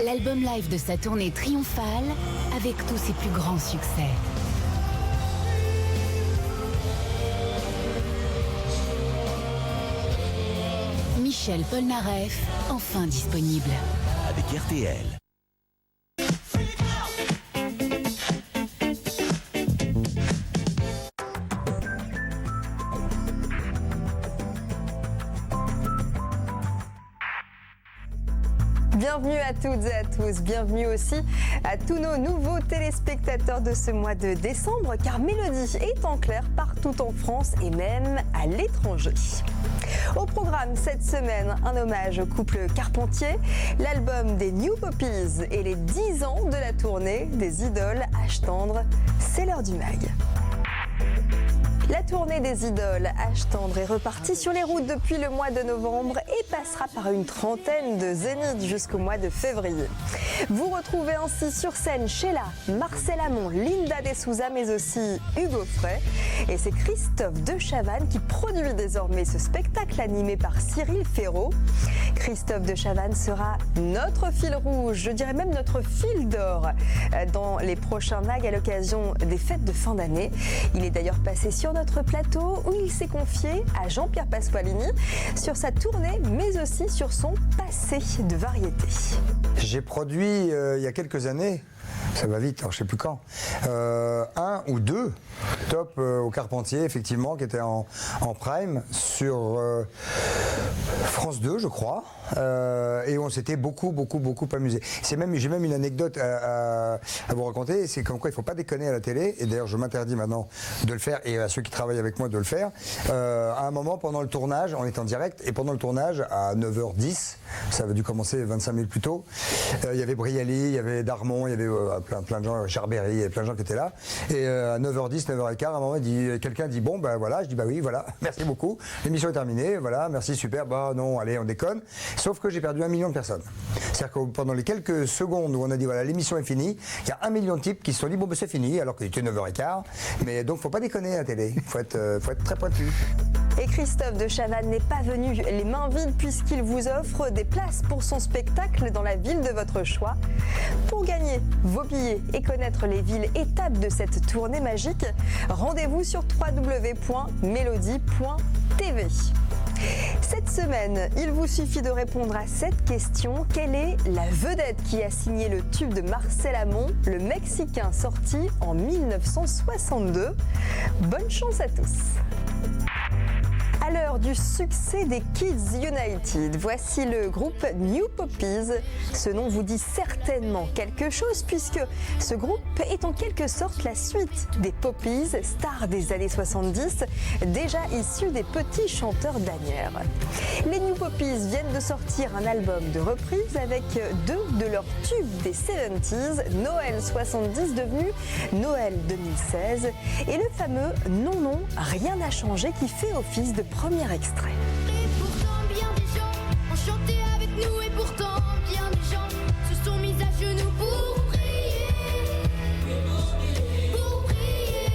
L'album live de sa tournée triomphale avec tous ses plus grands succès. Michel Polnareff, enfin disponible. Avec RTL. Bienvenue à toutes et à tous, bienvenue aussi à tous nos nouveaux téléspectateurs de ce mois de décembre, car Mélodie est en clair partout en France et même à l'étranger. Au programme cette semaine, un hommage au couple Carpentier, l'album des New Poppies et les 10 ans de la tournée des idoles Âge tendre, c'est l'heure du mag. La tournée des idoles Âge tendre est repartie sur les routes depuis le mois de novembre et passera par une trentaine de zéniths jusqu'au mois de février. Vous retrouvez ainsi sur scène Sheila, Marcel Amont, Linda De Souza, mais aussi Hugo Frey. Et c'est Christophe de Chavannes qui produit désormais ce spectacle animé par Cyril Ferraud. Christophe de Chavannes sera notre fil rouge, je dirais même notre fil d'or dans les prochains mags à l'occasion des fêtes de fin d'année. Il est d'ailleurs passé sur notre plateau où il s'est confié à Jean-Pierre Pasqualini sur sa tournée mais aussi sur son passé de variété. J'ai produit il y a quelques années, ça va vite, alors je ne sais plus quand, un ou deux top au Carpentier, effectivement, qui était en prime sur France 2, je crois, et on s'était beaucoup amusé. J'ai même une anecdote à vous raconter, c'est comme quoi il ne faut pas déconner à la télé, et d'ailleurs je m'interdis maintenant de le faire, et à ceux qui travaillent avec moi de le faire. À un moment, pendant le tournage, on est en direct, et pendant le tournage, à 9h10, ça avait dû commencer 25 minutes plus tôt, il y avait Brialy, il y avait Darmon, il y avait plein de gens, Charbéry, il y avait plein de gens qui étaient là, et à 9h10, 9h15, à un moment, quelqu'un dit bon, ben voilà, je dis bah oui, voilà, merci beaucoup, l'émission est terminée, voilà, merci, super, bah non, allez, on déconne. Sauf que j'ai perdu 1 million de personnes. C'est-à-dire que pendant les quelques secondes où on a dit voilà, l'émission est finie, il y a 1 million de types qui se sont dit bon, ben c'est fini, alors qu'il était 9h15, mais donc faut pas déconner à la télé, faut être très pointu. Et Christophe de Chavannes n'est pas venu les mains vides puisqu'il vous offre des places pour son spectacle dans la ville de votre choix. Pour gagner vos billets et connaître les villes étapes de cette tournée magique, rendez-vous sur www.melody.tv. Cette semaine, il vous suffit de répondre à cette question. Quelle est la vedette qui a signé le tube de Marcel Amont, le Mexicain sorti en 1962 ? Bonne chance à tous. À l'heure du succès des Kids United, voici le groupe New Poppies. Ce nom vous dit certainement quelque chose puisque ce groupe est en quelque sorte la suite des Poppies, stars des années 70, déjà issus des petits chanteurs d'Asnières. Les New Poppies viennent de sortir un album de reprise avec 2 de leurs tubes des 70s, Noël 70 devenu Noël 2016 et le fameux Non Non, rien n'a changé qui fait office de premier extrait. Et pourtant bien des gens ont chanté avec nous et pourtant bien des gens se sont mis à genoux pour prier. Pour prier.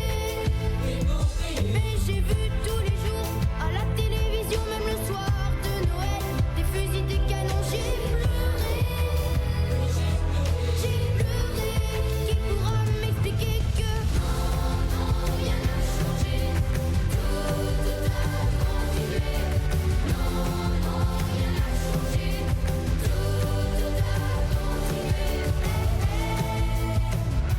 Mais j'ai vu tous les jours à la télévision, même le soir de Noël, des fusils, des canons, j'ai pleuré. J'ai pleuré. Qui pourra m'expliquer que non, rien n'a changé.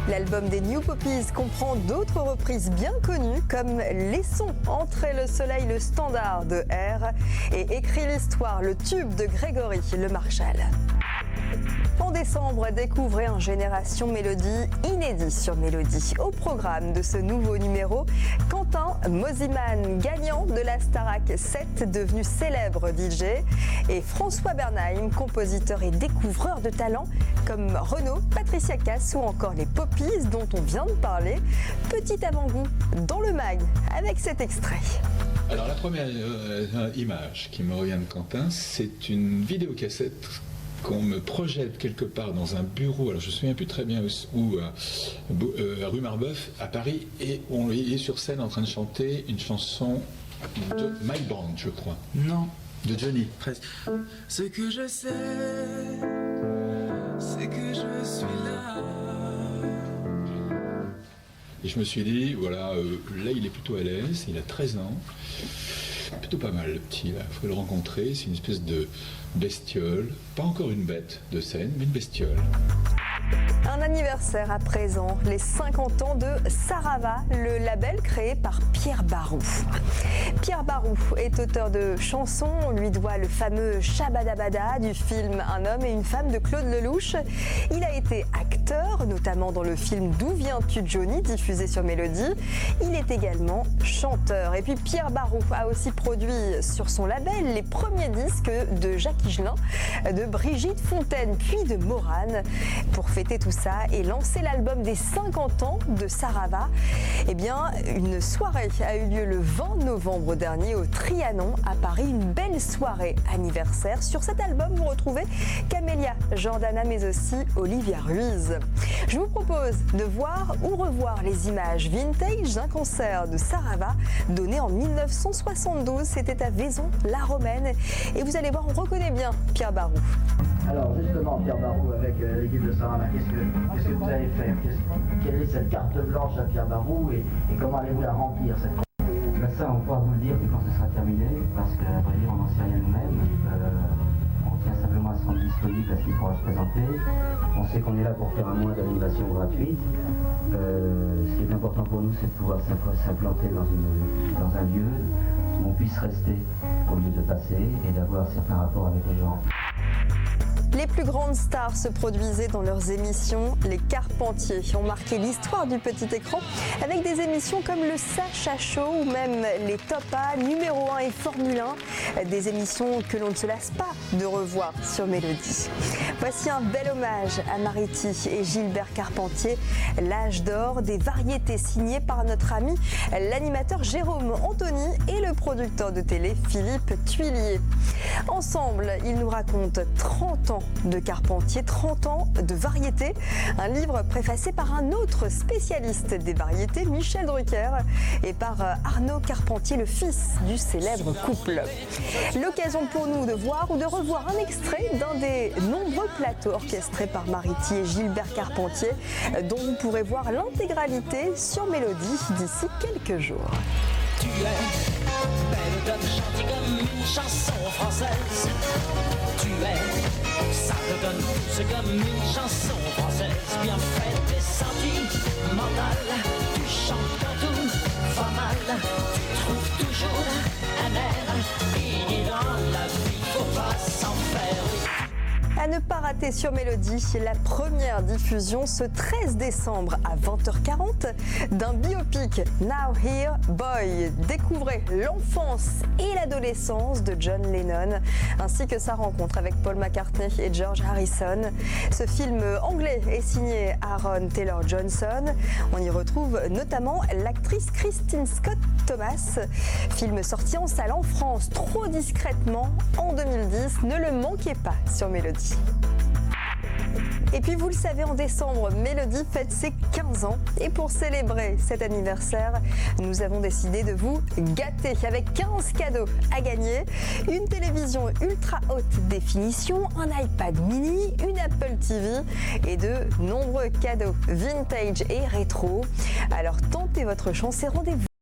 L'album des New Poppies comprend d'autres reprises bien connues comme Laissons entrer le soleil, le standard de R et Écrit l'histoire, le tube de Grégory Le Marchal. En décembre, découvrez un Génération Mélodie inédit sur Mélodie. Au programme de ce nouveau numéro, Quentin Mosiman, gagnant de la Starac 7, devenu célèbre DJ, et François Bernheim, compositeur et découvreur de talents comme Renaud, Patricia Cass ou encore les Poppies dont on vient de parler. Petit avant-goût dans le mag avec cet extrait. Alors la première image qui me revient de Quentin, c'est une vidéocassette qu'on me projette quelque part dans un bureau, alors je ne me souviens plus très bien où, rue Marbeuf, à Paris, et on est sur scène en train de chanter une chanson de My Band, je crois. Non, de Johnny, presque. Ce que je sais, c'est que je suis là. Et je me suis dit, voilà, là il est plutôt à l'aise, il a 13 ans. plutôt pas mal, le petit, là. Il faut le rencontrer. C'est une espèce de bestiole. Pas encore une bête de scène, mais une bestiole. Un anniversaire à présent, les 50 ans de Sarava, le label créé par Pierre Barou. Pierre Barou est auteur de chansons, on lui doit le fameux Shabadabada du film Un homme et une femme de Claude Lelouch. Il a été acteur, notamment dans le film D'où viens-tu Johnny, diffusé sur Mélodie. Il est également chanteur. Et puis Pierre Barou a aussi produit sur son label les premiers disques de Jacques Higelin, de Brigitte Fontaine, puis de Morane. Pour fêter tout ça et lancer l'album des 50 ans de Sarava, eh bien, une soirée a eu lieu le 20 novembre dernier au Trianon à Paris. Une belle soirée anniversaire. Sur cet album, vous retrouvez Camélia Jordana, mais aussi Olivia Ruiz. Je vous propose de voir ou revoir les images vintage d'un concert de Sarava donné en 1972. C'était à Vaison-la-Romaine. Et vous allez voir, on reconnaît bien Pierre Barou. Alors justement, Pierre Barou, avec l'équipe de Sarava, qu'est-ce que vous allez faire? Quelle est cette carte blanche à Pierre Barou et comment allez-vous la remplir cette carte? Ça, on pourra vous le dire quand ce sera terminé, parce qu'à vrai dire, on n'en sait rien nous-mêmes. On tient simplement à se rendre disponible à ce qu'il pourra se présenter. On sait qu'on est là pour faire un mois d'animation gratuite. Ce qui est important pour nous, c'est de pouvoir s'implanter dans un lieu où on puisse rester au lieu de passer et d'avoir certains rapports avec les gens. Les plus grandes stars se produisaient dans leurs émissions. Les Carpentiers ont marqué l'histoire du petit écran avec des émissions comme le Sacha Show ou même les Top A, Numéro 1 et Formule 1. Des émissions que l'on ne se lasse pas de revoir sur Mélodie. Voici un bel hommage à Mariti et Gilbert Carpentier, l'âge d'or des variétés signé par notre ami l'animateur Jérôme Anthony et le producteur de télé Philippe Tuillier. Ensemble, ils nous racontent 30 ans de Carpentier, 30 ans de variété. Un livre préfacé par un autre spécialiste des variétés, Michel Drucker, et par Arnaud Carpentier, le fils du célèbre couple. L'occasion pour nous de voir ou de revoir un extrait d'un des nombreux plateaux orchestrés par Mariti et Gilbert Carpentier, dont vous pourrez voir l'intégralité sur Mélodie d'ici quelques jours. Tu es belle comme chantée comme une chanson française. Tu es, ça te donne douce comme une chanson française. Bien faite et sentimentale. Tu chantes quand tout va mal. Tu trouves toujours un air. Il dans la vie, faut pas s'en faire. À ne pas rater sur Mélodie, la première diffusion ce 13 décembre à 20h40 d'un biopic Now Here Boy. Découvrez l'enfance et l'adolescence de John Lennon, ainsi que sa rencontre avec Paul McCartney et George Harrison. Ce film anglais est signé Aaron Taylor Johnson. On y retrouve notamment l'actrice Christine Scott Thomas. Film sorti en salle en France trop discrètement en 2010. Ne le manquez pas sur Mélodie. Et puis vous le savez, en décembre, Mélodie fête ses 15 ans. Et pour célébrer cet anniversaire, nous avons décidé de vous gâter avec 15 cadeaux à gagner. Une télévision ultra haute définition, un iPad mini, une Apple TV et de nombreux cadeaux vintage et rétro. Alors tentez votre chance et rendez-vous